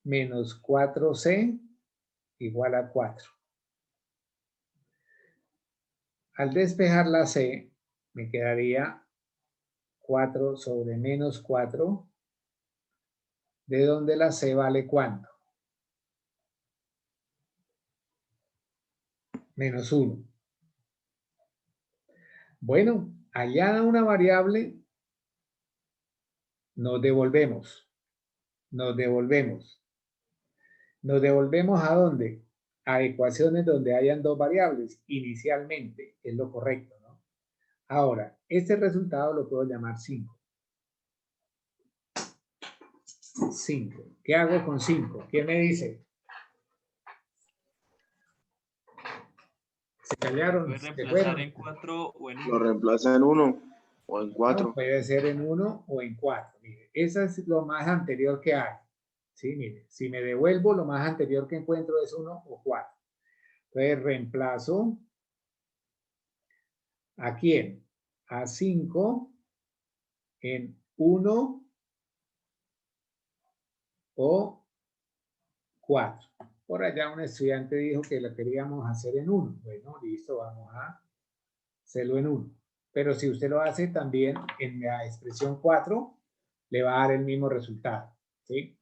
Menos 4C igual a 4. Al despejar la C, me quedaría 4 sobre menos 4, de donde la C vale ¿cuánto? Menos 1. Bueno, hallada una variable, nos devolvemos. ¿Nos devolvemos a dónde? A ecuaciones donde hayan dos variables. Inicialmente es lo correcto, ¿no? Ahora, este resultado lo puedo llamar 5. 5. ¿Qué hago con 5? ¿Quién me dice? ¿Se callaron? Puede ¿Se reemplazar fueron? en 4 o en 1. Lo reemplaza en 1 o en 4. No, puede ser en 1 o en 4. Mire, esa es lo más anterior que hay. Sí, mire, si me devuelvo, lo más anterior que encuentro es 1 o 4. Entonces reemplazo ¿a quién? A 5 en 1 o 4. Por allá un estudiante dijo que lo queríamos hacer en 1. Bueno, listo, vamos a hacerlo en 1. Pero si usted lo hace también en la expresión 4, le va a dar el mismo resultado. ¿Sí?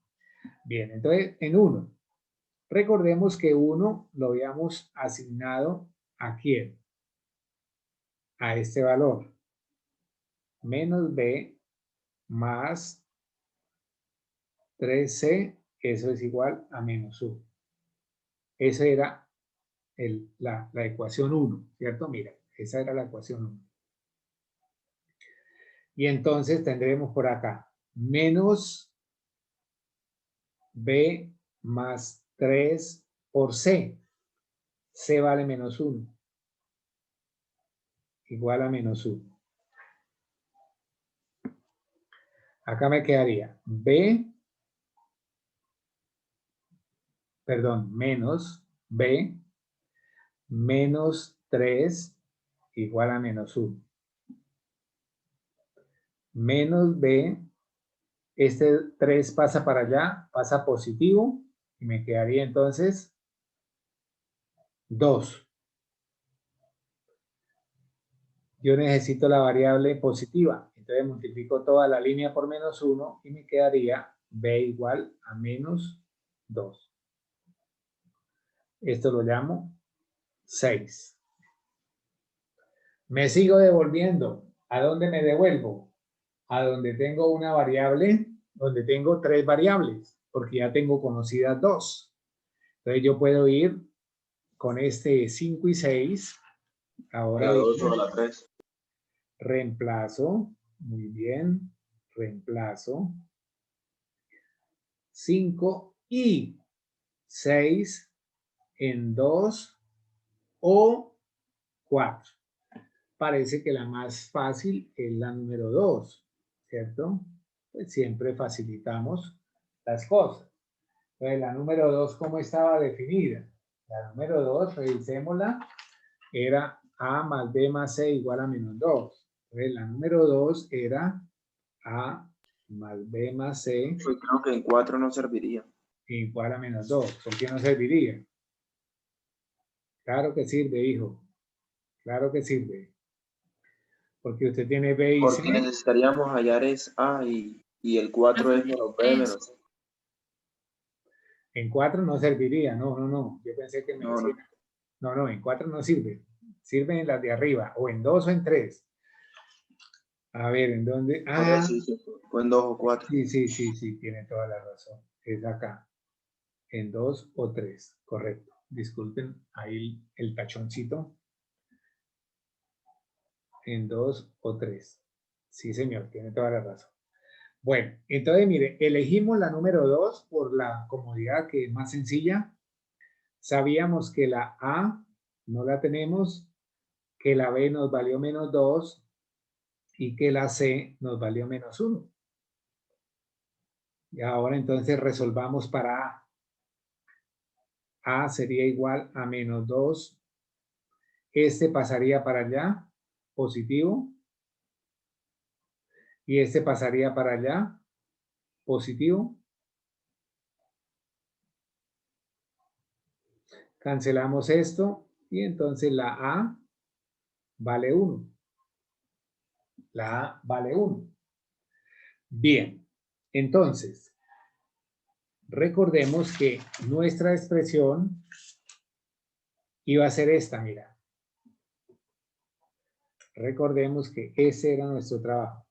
Bien, entonces en 1. Recordemos que 1 lo habíamos asignado ¿a quién? A este valor. Menos b más 3c, eso es igual a menos 1. Esa era la ecuación 1, ¿cierto? Mira, esa era la ecuación 1. Y entonces tendremos por acá menos b más 3 por c. C vale menos 1. Igual a menos 1. Acá me quedaría menos B menos 3 igual a menos 1. Menos B, este 3 pasa para allá, pasa positivo, y me quedaría entonces 2. Yo necesito la variable positiva, entonces multiplico toda la línea por menos 1 y me quedaría B igual a menos 2. Esto lo llamo 6. Me sigo devolviendo. ¿A dónde me devuelvo? A donde tengo una variable, donde tengo 3 variables, porque ya tengo conocidas 2. Entonces yo puedo ir con este 5 y 6. Ahora La 2 o la 3. reemplazo, muy bien, reemplazo 5 y 6 en 2 o 4. Parece que la más fácil es la número 2, ¿cierto? Pues siempre facilitamos las cosas. Entonces, la número 2, ¿cómo estaba definida? La número 2, revisémosla, era A más B más C igual a menos 2. Entonces, la número 2 era A más B más C Yo creo que en 4 no serviría. igual a menos 2. ¿Por qué no serviría? Claro que sirve, hijo. Claro que sirve. Porque usted tiene B y Porque C. necesitaríamos hallar es A y el 4 es menos B menos C. En 4 no serviría. No. Yo pensé que me No, decía. no. No, en 4 no sirve. Sirve en las de arriba. O en 2 o en 3. A ver, ¿en dónde? Por Ah, eso fue en 2 o 4. sí. Tiene toda la razón. Es acá. En 2 o 3. Correcto. Disculpen ahí el tachoncito. En 2 o 3. Sí, señor. Tiene toda la razón. Bueno, entonces mire, elegimos la número 2 por la comodidad, que es más sencilla. Sabíamos que la A no la tenemos, que la B nos valió menos 2 y que la C nos valió menos 1. Y ahora entonces resolvamos para A. A sería igual a menos 2. Este pasaría para allá, positivo. Y este pasaría para allá, positivo. Cancelamos esto y entonces la A vale 1. La A vale 1. Bien, entonces, recordemos que nuestra expresión iba a ser esta, mira. Recordemos que ese era nuestro trabajo.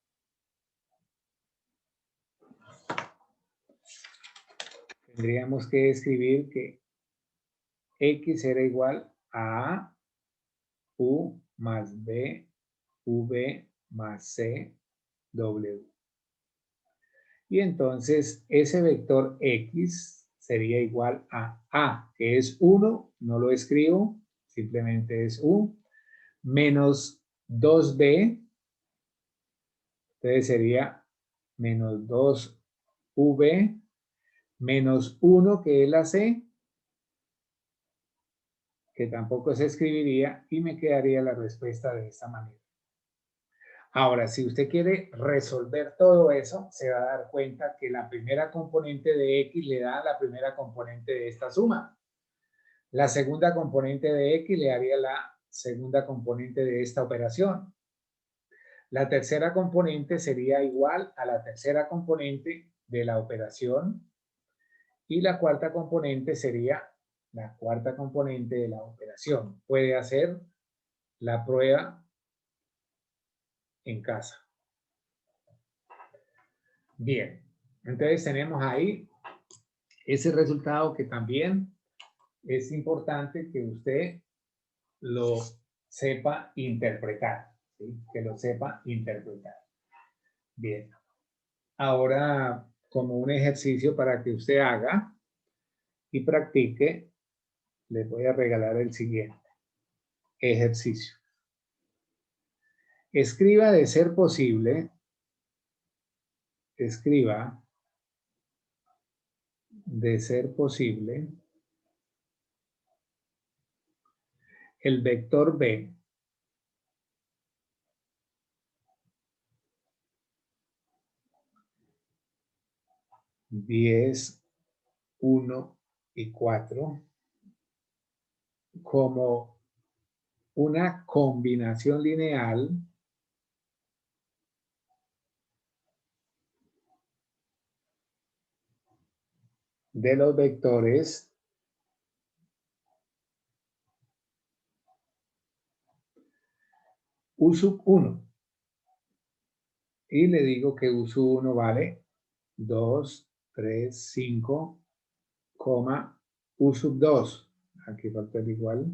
Tendríamos que escribir que X era igual a U más B, V más C, W. Y entonces ese vector X sería igual a, que es 1, no lo escribo, simplemente es U, menos 2B, entonces sería menos 2V, menos 1, que es la C, que tampoco se escribiría, y me quedaría la respuesta de esta manera. Ahora, si usted quiere resolver todo eso, se va a dar cuenta que la primera componente de X le da la primera componente de esta suma. La segunda componente de X le daría la segunda componente de esta operación. La tercera componente sería igual a la tercera componente de la operación. Y la cuarta componente sería la cuarta componente de la operación. Puede hacer la prueba en casa. Bien, entonces tenemos ahí ese resultado que también es importante que usted lo sepa interpretar, ¿sí? Que lo sepa interpretar. Bien, ahora como un ejercicio para que usted haga y practique, les voy a regalar el siguiente ejercicio. Escriba de ser posible, escriba de ser posible el vector B (10, 1 y 4) como una combinación lineal de los vectores U sub 1. Y le digo que U sub 1 vale 2, 3, 5, U sub 2. Aquí falta el igual.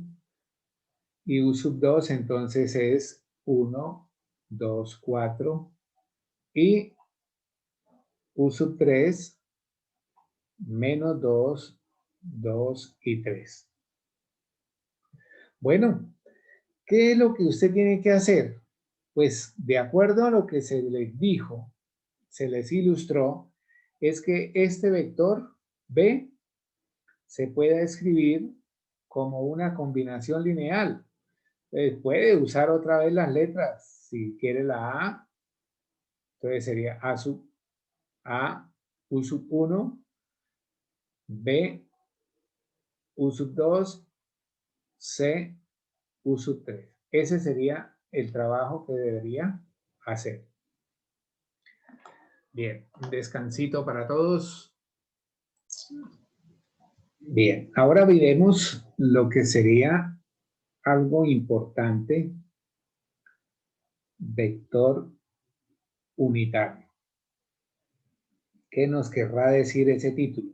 Y U sub 2 entonces es 1, 2, 4. Y U sub 3 menos 2, 2 y 3. Bueno, ¿qué es lo que usted tiene que hacer? Pues de acuerdo a lo que se les dijo, se les ilustró, es que este vector B se puede escribir como una combinación lineal. Puede usar otra vez las letras. Si quiere la A, entonces sería A sub A, U sub 1, B, U sub 2, C, U sub 3. Ese sería el trabajo que debería hacer. Bien, un descansito para todos. Bien, ahora veremos lo que sería algo importante, vector unitario. ¿Qué nos querrá decir ese título?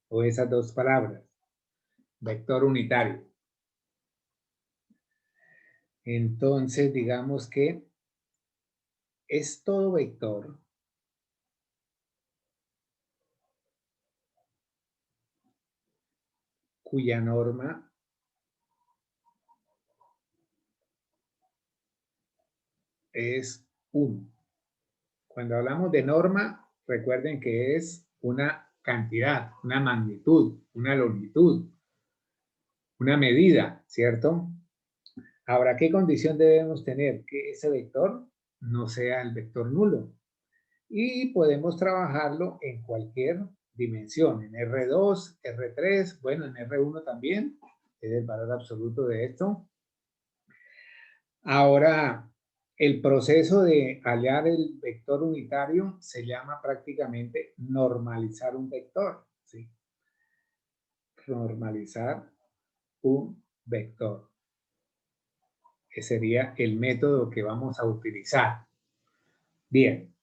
O esas dos palabras, vector unitario. Entonces, digamos que es todo vector cuya norma es 1. Cuando hablamos de norma, recuerden que es una cantidad, una magnitud, una longitud, una medida, ¿cierto? Ahora, ¿qué condición debemos tener? Que ese vector no sea el vector nulo. Y podemos trabajarlo en cualquier dimensión, en R2, R3, bueno, en R1 también, es el valor absoluto de esto. Ahora, el proceso de hallar el vector unitario se llama prácticamente normalizar un vector, ¿sí? Normalizar un vector, que sería el método que vamos a utilizar. Bien,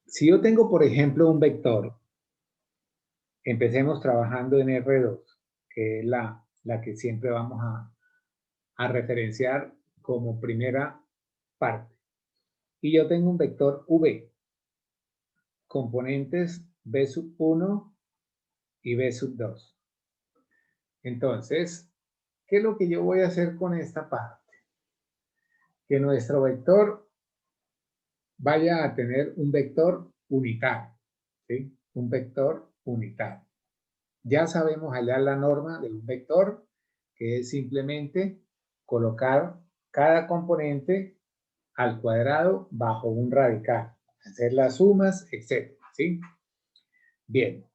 si yo tengo, por ejemplo, un vector, empecemos trabajando en R2, que es la que siempre vamos a referenciar como primera parte. Y yo tengo un vector V, componentes B sub 1 y B sub 2. Entonces, ¿qué es lo que yo voy a hacer con esta parte? Que nuestro vector vaya a tener un vector unitario, ¿sí? Un vector unitario. Ya sabemos hallar la norma de un vector, que es simplemente colocar cada componente al cuadrado bajo un radical, hacer las sumas, etc. ¿Sí? Bien.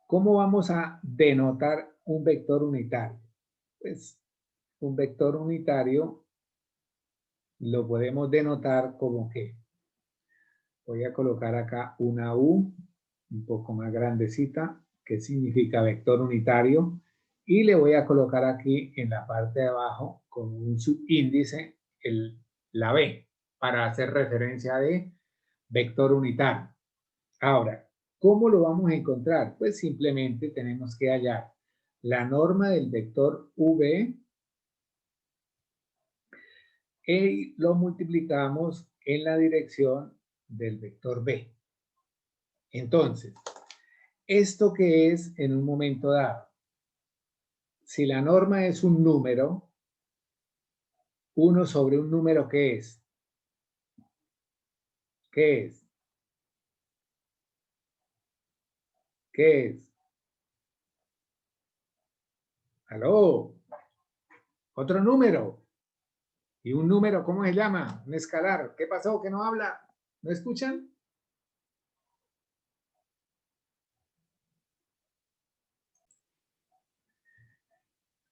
¿Cómo vamos a denotar un vector unitario? Pues un vector unitario lo podemos denotar como que voy a colocar acá una U un poco más grandecita, que significa vector unitario, y le voy a colocar aquí en la parte de abajo con un subíndice la B para hacer referencia de vector unitario. Ahora, ¿cómo lo vamos a encontrar? Pues simplemente tenemos que hallar la norma del vector V y lo multiplicamos en la dirección del vector B. Entonces, ¿esto qué es en un momento dado? Si la norma es un número, 1 sobre un número, ¿qué es? ¿Qué es? ¿Qué es? ¿Aló? Otro número. ¿Y un número cómo se llama? Un escalar. ¿Qué pasó? ¿Que no habla? ¿No escuchan?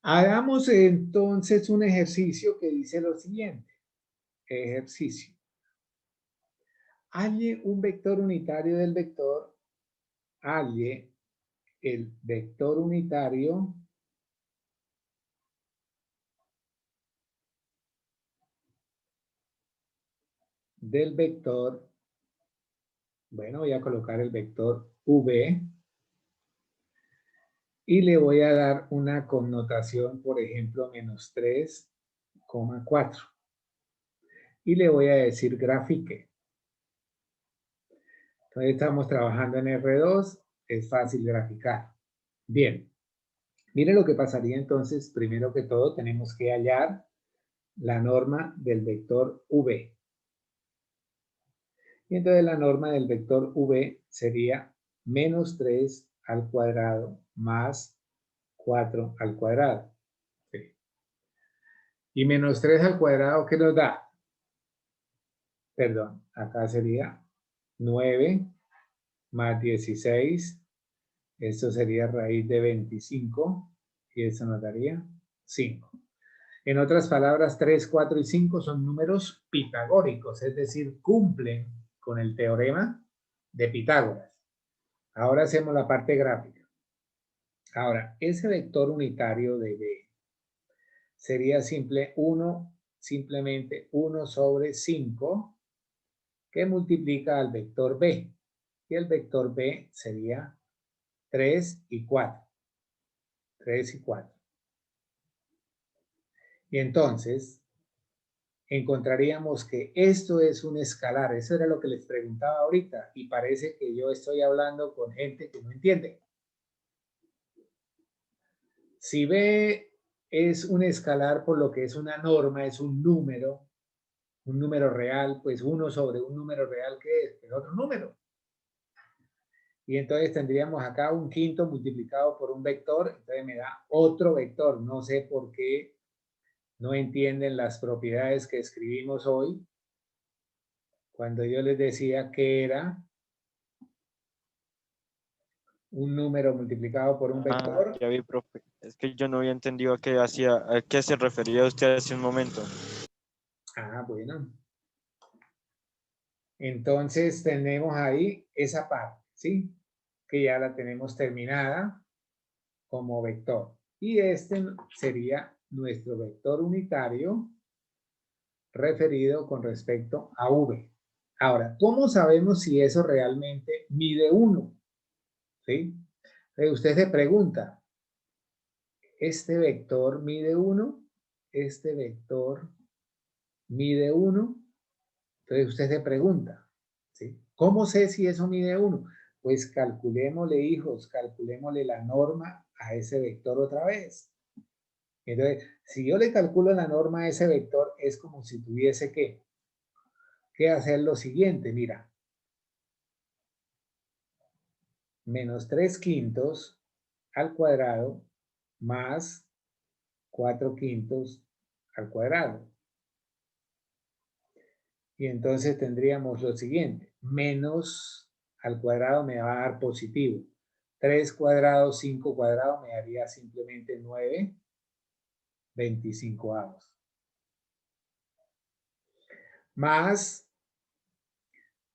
Hagamos entonces un ejercicio que dice lo siguiente. Ejercicio. Halle un vector unitario del vector. Halle el vector unitario del vector. Bueno, voy a colocar el vector V y le voy a dar una connotación, por ejemplo, menos 3,4. Y le voy a decir grafique. Entonces estamos trabajando en R2, es fácil graficar. Bien, miren lo que pasaría entonces. Primero que todo tenemos que hallar la norma del vector V. Y entonces la norma del vector V sería menos 3 al cuadrado más 4 al cuadrado. ¿Sí? Y menos 3 al cuadrado, ¿qué nos da? Perdón, acá sería 9 más 16. Esto sería raíz de 25 y eso nos daría 5. En otras palabras, 3, 4 y 5 son números pitagóricos, es decir, cumplen con el teorema de Pitágoras. Ahora hacemos la parte gráfica. Ahora, ese vector unitario de B sería simplemente 1 sobre 5 que multiplica al vector B. Y el vector B sería 3 y 4. 3 y 4. Y entonces encontraríamos que esto es un escalar. Eso era lo que les preguntaba ahorita. Y parece que yo estoy hablando con gente que no entiende. Si B es un escalar por lo que es una norma, es un número real, pues 1 sobre un número real, ¿qué es? Es otro número. Y entonces tendríamos acá un quinto multiplicado por un vector, entonces me da otro vector. No sé por qué no entienden las propiedades que escribimos hoy, cuando yo les decía que era un número multiplicado por un vector. Ya vi, profe. Es que yo no había entendido a qué se refería usted hace un momento. Bueno. Entonces tenemos ahí esa parte, ¿sí? Que ya la tenemos terminada como vector. Y este sería nuestro vector unitario referido con respecto a V. Ahora, ¿cómo sabemos si eso realmente mide 1? ¿Sí? Usted se pregunta, ¿este vector mide 1? ¿Este vector mide 1? Entonces usted se pregunta, ¿sí? ¿Cómo sé si eso mide 1? Pues calculémosle, hijos, calculémosle la norma a ese vector otra vez. Entonces, si yo le calculo la norma a ese vector, es como si tuviese que hacer lo siguiente, mira. Menos 3 quintos al cuadrado más 4 quintos al cuadrado. Y entonces tendríamos lo siguiente. Menos al cuadrado me va a dar positivo. 3 cuadrados, 5 cuadrados me daría simplemente 9 25avos. Más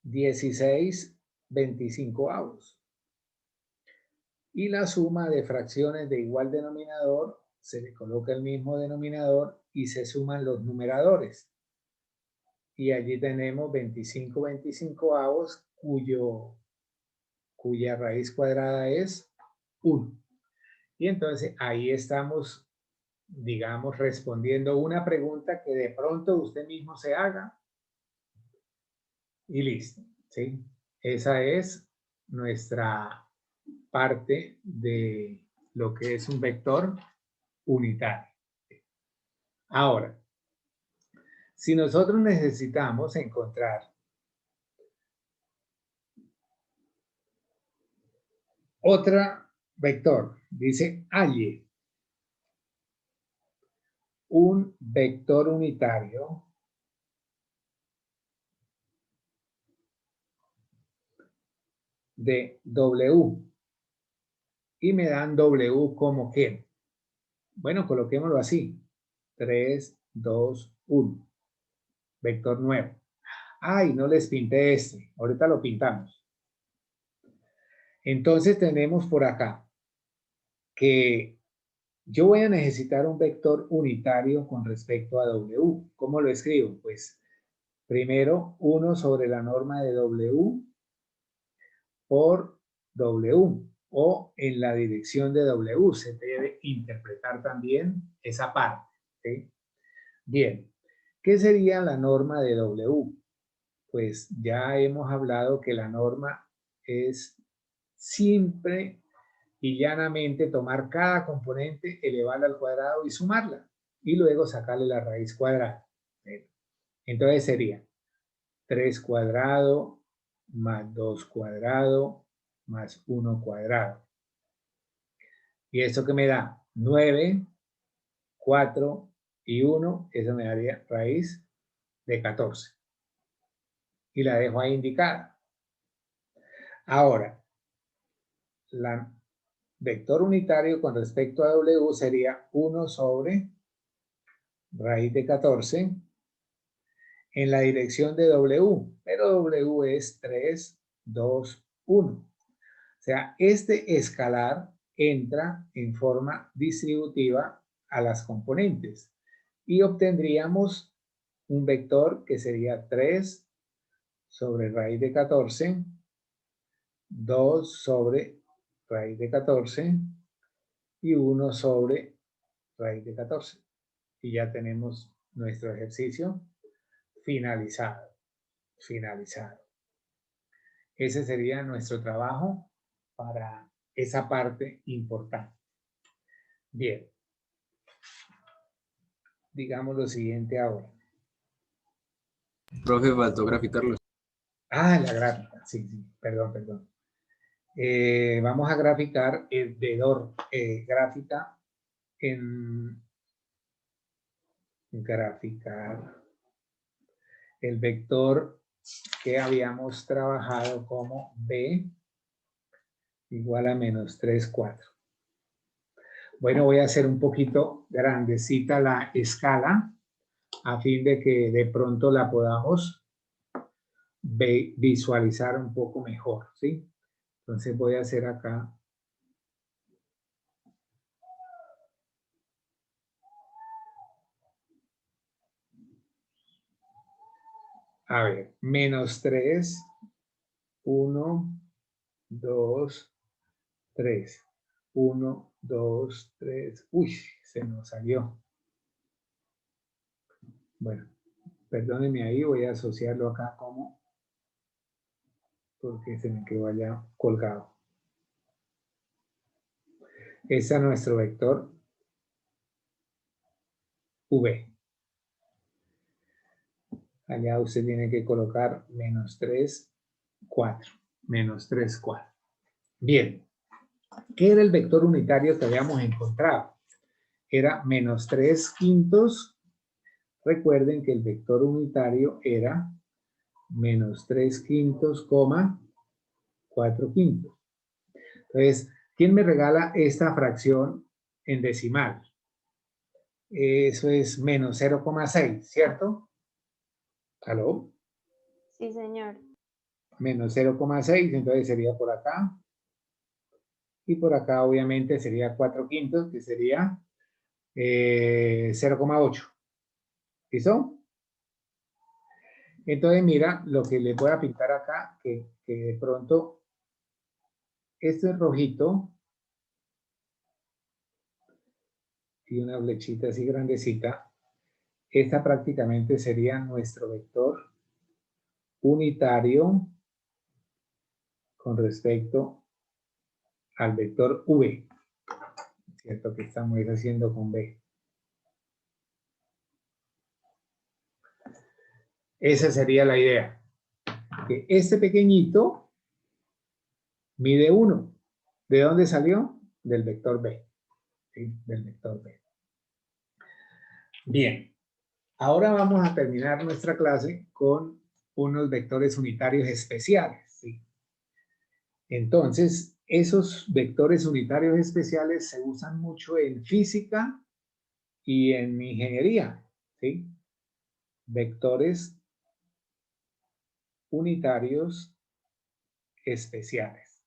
16 25avos. Y la suma de fracciones de igual denominador, se le coloca el mismo denominador y se suman los numeradores. Y allí tenemos 25 25avos, cuya raíz cuadrada es 1. Y entonces ahí estamos, digamos, respondiendo una pregunta que de pronto usted mismo se haga. Y listo, ¿sí? Esa es nuestra parte de lo que es un vector unitario. Ahora, si nosotros necesitamos encontrar otra vector, dice halle un vector unitario de W y me dan W como que, bueno, coloquémoslo así, 3, 2, 1, vector nuevo. Ay, no les pinté este, ahorita lo pintamos. Entonces tenemos por acá que yo voy a necesitar un vector unitario con respecto a W. ¿Cómo lo escribo? Pues primero 1 sobre la norma de W por W o en la dirección de W. Se debe interpretar también esa parte. ¿Sí? Bien, ¿qué sería la norma de W? Pues ya hemos hablado que la norma es simple y llanamente tomar cada componente, elevarla al cuadrado y sumarla. Y luego sacarle la raíz cuadrada. Entonces sería 3 cuadrado más 2 cuadrado más 1 cuadrado. ¿Y eso qué me da? 9, 4 y 1. Eso me daría raíz de 14. Y la dejo ahí indicada. Ahora, la vector unitario con respecto a W sería 1 sobre raíz de 14 en la dirección de W, pero W es 3, 2, 1. O sea, este escalar entra en forma distributiva a las componentes y obtendríamos un vector que sería 3 sobre raíz de 14, 2 sobre raíz de 14 y 1 sobre raíz de 14. Y ya tenemos nuestro ejercicio finalizado. Finalizado. Ese sería nuestro trabajo para esa parte importante. Bien. Digamos lo siguiente ahora. Profe, faltó graficarlos. Ah, la gráfica. Sí, sí. Perdón. Vamos a graficar el vedor gráfica en graficar el vector que habíamos trabajado como B igual a menos 3, 4. Bueno, voy a hacer un poquito grandecita la escala a fin de que de pronto la podamos visualizar un poco mejor, ¿sí? Entonces voy a hacer acá a ver, menos 3, 1, 2, 3. 1, 2, 3. Uy, se nos salió. Bueno, perdónenme ahí, voy a asociarlo acá como porque se me quedó allá colgado. Este es nuestro vector V. Allá usted tiene que colocar menos 3, 4. Menos 3, 4. Bien. ¿Qué era el vector unitario que habíamos encontrado? Era menos 3 quintos. Recuerden que el vector unitario era menos 3 quintos, coma 4 quintos. Entonces, ¿quién me regala esta fracción en decimal? Eso es menos 0,6, ¿cierto? ¿Aló? Sí, señor. Menos 0,6, entonces sería por acá. Y por acá obviamente sería 4 quintos, que sería 0,8. ¿Listo? Entonces mira lo que les voy a pintar acá, que de pronto esto es rojito y una flechita así grandecita. Esta prácticamente sería nuestro vector unitario con respecto al vector V. ¿Cierto? Que estamos haciendo con B. Esa sería la idea. Que este pequeñito mide 1. ¿De dónde salió? Del vector B. ¿Sí? Del vector B. Bien. Ahora vamos a terminar nuestra clase con unos vectores unitarios especiales. ¿Sí? Entonces, esos vectores unitarios especiales se usan mucho en física y en ingeniería. ¿Sí? Vectores unitarios especiales.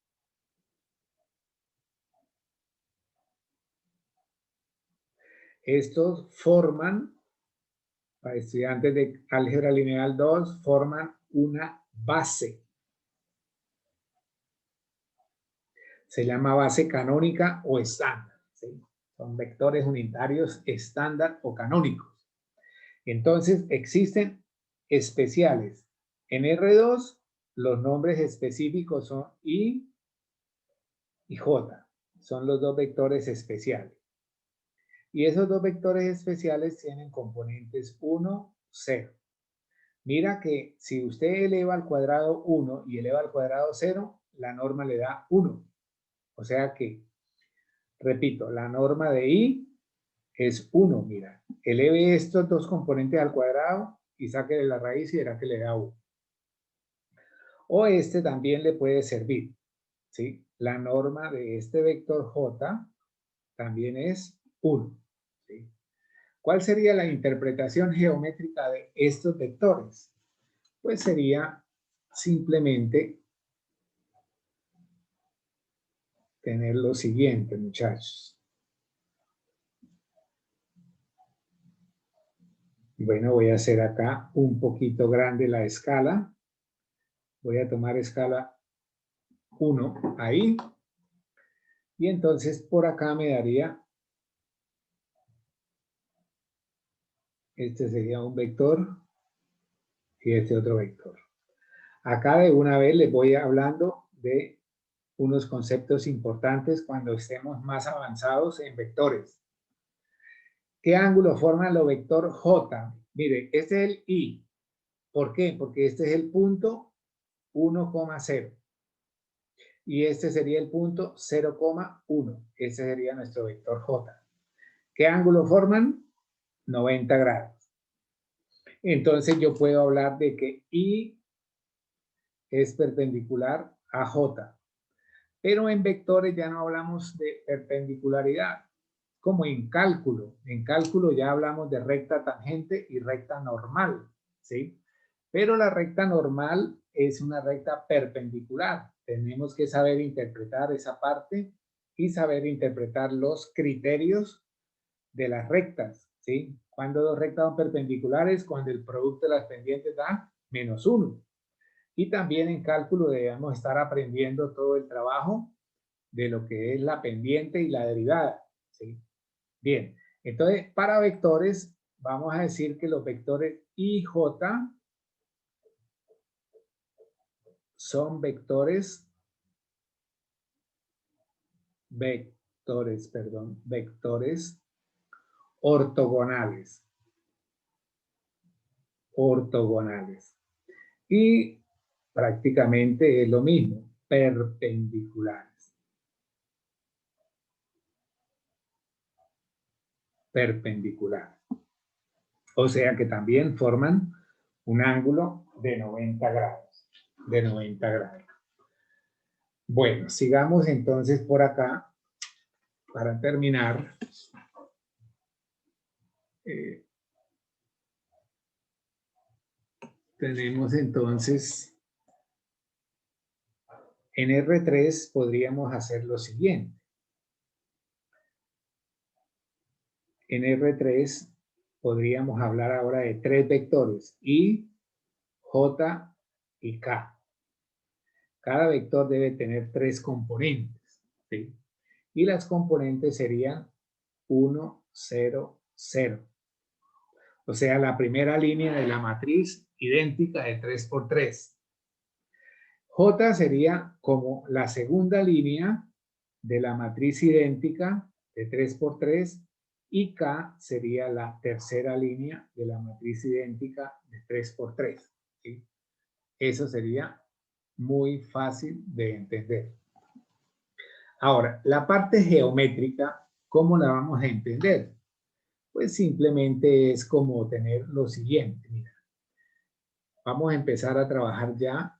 Estos forman, para estudiantes de álgebra lineal 2, forman una base. Se llama base canónica o estándar. ¿Sí? Son vectores unitarios estándar o canónicos. Entonces, existen especiales. En R2, los nombres específicos son I y J. Son los dos vectores especiales. Y esos dos vectores especiales tienen componentes 1, 0. Mira que si usted eleva al cuadrado 1 y eleva al cuadrado 0, la norma le da 1. O sea que, repito, la norma de I es 1, mira. Eleve estos dos componentes al cuadrado y sáquele la raíz y verá que le da 1. O este también le puede servir, ¿sí? La norma de este vector J también es 1, ¿sí? ¿Cuál sería la interpretación geométrica de estos vectores? Pues sería simplemente tener lo siguiente, muchachos. Bueno, voy a hacer acá un poquito grande la escala. Voy a tomar escala 1 ahí. Y entonces por acá me daría, este sería un vector y este otro vector. Acá de una vez les voy hablando de unos conceptos importantes cuando estemos más avanzados en vectores. ¿Qué ángulo forman los vector J? Mire, este es el I. ¿Por qué? Porque este es el punto 1,0. Y este sería el punto 0,1. Ese sería nuestro vector J. ¿Qué ángulo forman? 90 grados. Entonces yo puedo hablar de que I es perpendicular a J. Pero en vectores ya no hablamos de perpendicularidad, como en cálculo. En cálculo ya hablamos de recta tangente y recta normal, ¿sí? Pero la recta normal es una recta perpendicular. Tenemos que saber interpretar esa parte y saber interpretar los criterios de las rectas, ¿sí? Cuando dos rectas son perpendiculares, cuando el producto de las pendientes da -1. Y también en cálculo debemos estar aprendiendo todo el trabajo de lo que es la pendiente y la derivada, ¿sí? Bien, entonces para vectores vamos a decir que los vectores I y J son vectores ortogonales. Y prácticamente es lo mismo, perpendiculares. O sea que también forman un ángulo de 90 grados. Bueno, sigamos entonces por acá para terminar. Tenemos entonces, en R3 podríamos hacer lo siguiente. En R3 podríamos hablar ahora de tres vectores, I, J y K. Cada vector debe tener tres componentes, ¿sí? Y las componentes serían 1, 0, 0. O sea, la primera línea de la matriz idéntica de 3 por 3. J sería como la segunda línea de la matriz idéntica de 3 por 3 y K sería la tercera línea de la matriz idéntica de 3 por 3. ¿Sí? Eso sería muy fácil de entender. Ahora, la parte geométrica, ¿cómo la vamos a entender? Pues simplemente es como tener lo siguiente. Mira, vamos a empezar a trabajar ya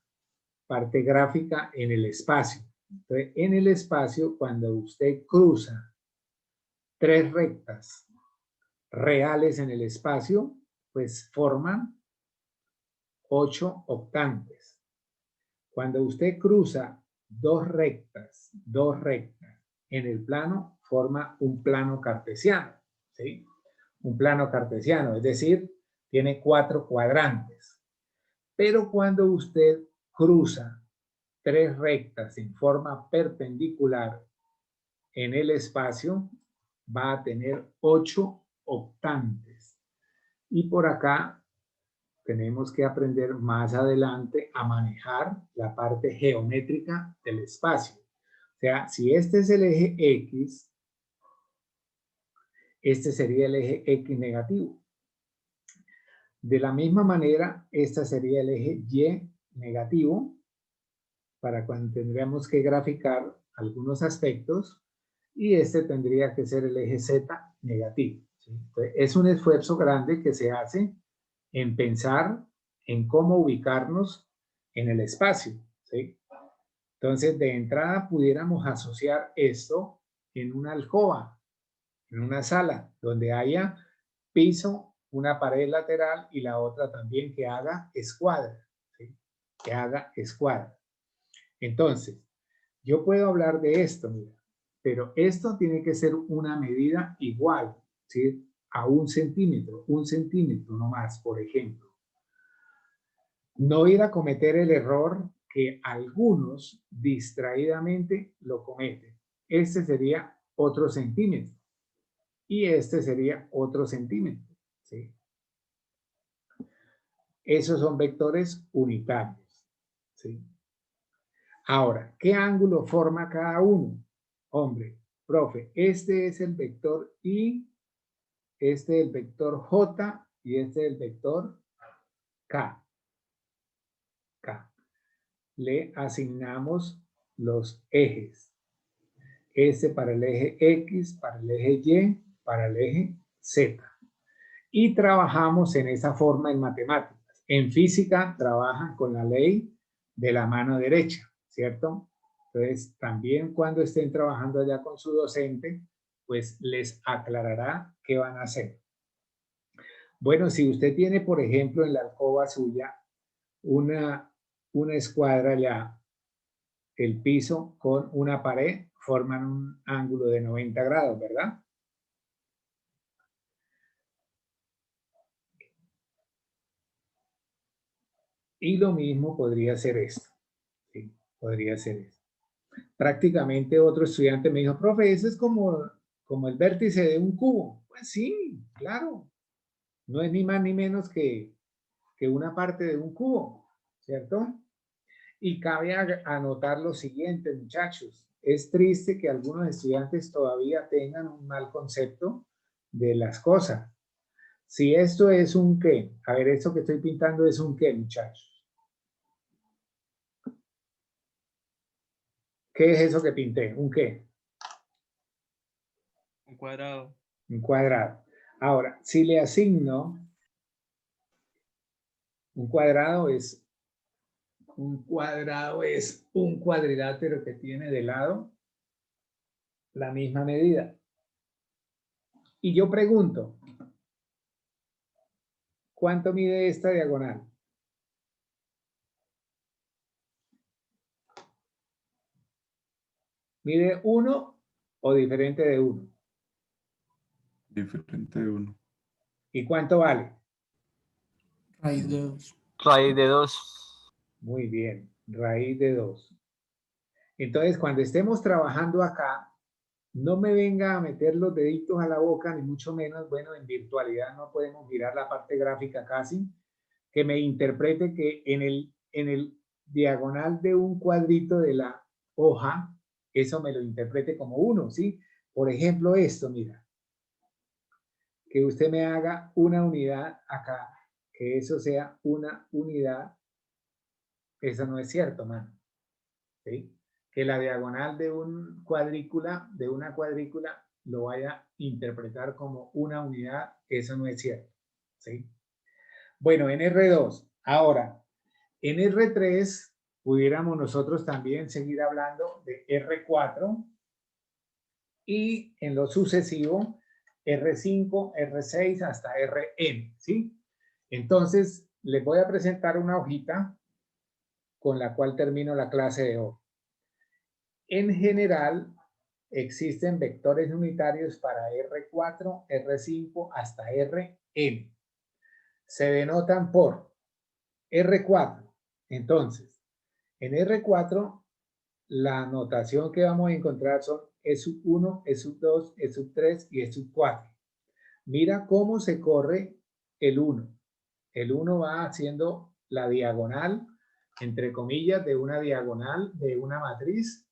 parte gráfica en el espacio. Entonces, en el espacio, cuando usted cruza 3 rectas reales en el espacio, pues forman 8 octantes. Cuando usted cruza 2 rectas en el plano, forma un plano cartesiano, ¿sí? Un plano cartesiano, es decir, tiene 4 cuadrantes. Pero cuando usted cruza 3 rectas en forma perpendicular en el espacio, va a tener 8 octantes. Y por acá tenemos que aprender más adelante a manejar la parte geométrica del espacio. O sea, si este es el eje X, este sería el eje X negativo. De la misma manera, este sería el eje Y negativo, para cuando tendríamos que graficar algunos aspectos, y este tendría que ser el eje Z negativo. ¿Sí? Entonces, es un esfuerzo grande que se hace en pensar en cómo ubicarnos en el espacio. ¿Sí? Entonces, de entrada pudiéramos asociar esto en una alcoba, en una sala, donde haya piso, una pared lateral y la otra también que haga escuadra. ¿Sí? Que haga escuadra. Entonces, yo puedo hablar de esto, mira, pero esto tiene que ser una medida igual, ¿sí? A un centímetro no más, por ejemplo. No ir a cometer el error que algunos distraídamente lo cometen. Este sería otro centímetro y este sería otro centímetro, ¿sí? Esos son vectores unitarios, ¿sí? Ahora, ¿qué ángulo forma cada uno? Hombre, profe, este es el vector Y, este es el vector J y este es el vector K. Le asignamos los ejes. Este para el eje X, para el eje Y, para el eje Z. Y trabajamos en esa forma en matemáticas. En física trabajan con la ley de la mano derecha, ¿cierto? Entonces, también cuando estén trabajando allá con su docente, pues les aclarará qué van a hacer. Bueno, si usted tiene, por ejemplo, en la alcoba suya una escuadra ya, el piso con una pared forman un ángulo de 90 grados, ¿verdad? Y lo mismo podría ser esto. ¿Sí? Podría ser esto. Prácticamente otro estudiante me dijo, profe, eso es como el vértice de un cubo. Pues sí, claro. No es ni más ni menos que una parte de un cubo, ¿cierto? Y cabe anotar lo siguiente, muchachos. Es triste que algunos estudiantes todavía tengan un mal concepto de las cosas. Si esto es un qué, a ver, esto que estoy pintando es un qué, muchachos. ¿Qué es eso que pinté? ¿Un qué? Un cuadrado. Un cuadrado. Ahora, si le asigno un cuadrado es un cuadrilátero que tiene de lado la misma medida. Y yo pregunto, ¿cuánto mide esta diagonal? ¿Mide 1 o diferente de 1? Diferente de 1. ¿Y cuánto vale? Raíz de 2. Raíz de 2. Muy bien, raíz de 2. Entonces, cuando estemos trabajando acá, no me venga a meter los deditos a la boca, ni mucho menos, bueno, en virtualidad no podemos mirar la parte gráfica casi, que me interprete que en el diagonal de un cuadrito de la hoja eso me lo interprete como 1, ¿sí? Por ejemplo, esto, mira. Que usted me haga una unidad acá, que eso sea una unidad, eso no es cierto, mano. ¿Sí? Que la diagonal de una cuadrícula, lo vaya a interpretar como una unidad, eso no es cierto. ¿Sí? Bueno, en R2. Ahora, en R3 pudiéramos nosotros también seguir hablando de R4 y en lo sucesivo R5, R6 hasta Rn, ¿sí? Entonces, les voy a presentar una hojita con la cual termino la clase de hoy. En general, existen vectores unitarios para R4, R5 hasta Rn. Se denotan por R4. Entonces, en R4, la notación que vamos a encontrar son E1, E2, E3 y E4. Mira cómo se corre el 1. El 1 va haciendo la diagonal, entre comillas, de una diagonal de una matriz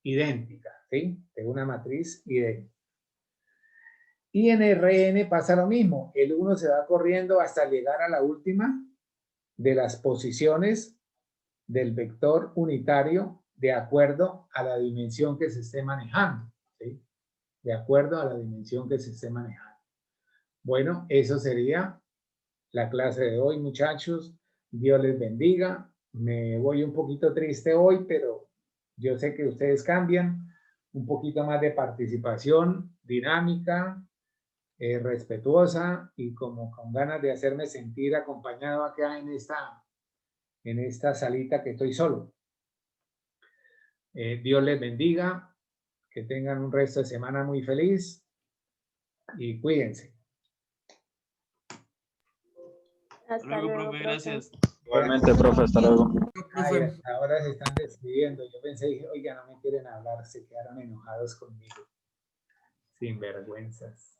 idéntica, ¿sí? De una matriz idéntica. Y en Rn pasa lo mismo. El 1 se va corriendo hasta llegar a la última de las posiciones del vector unitario de acuerdo a la dimensión que se esté manejando, ¿sí? De acuerdo a la dimensión que se esté manejando. Bueno, eso sería la clase de hoy, muchachos. Dios les bendiga. Me voy un poquito triste hoy, pero yo sé que ustedes cambian. Un poquito más de participación dinámica, respetuosa y como con ganas de hacerme sentir acompañado acá en esta salita que estoy solo. Dios les bendiga. Que tengan un resto de semana muy feliz y cuídense. Hasta Luego, luego, profe, gracias. Igualmente, profe, hasta luego. Ay, ahora se están despidiendo. Yo pensé, dije, oiga, no me quieren hablar, se quedaron enojados conmigo. Sinvergüenzas.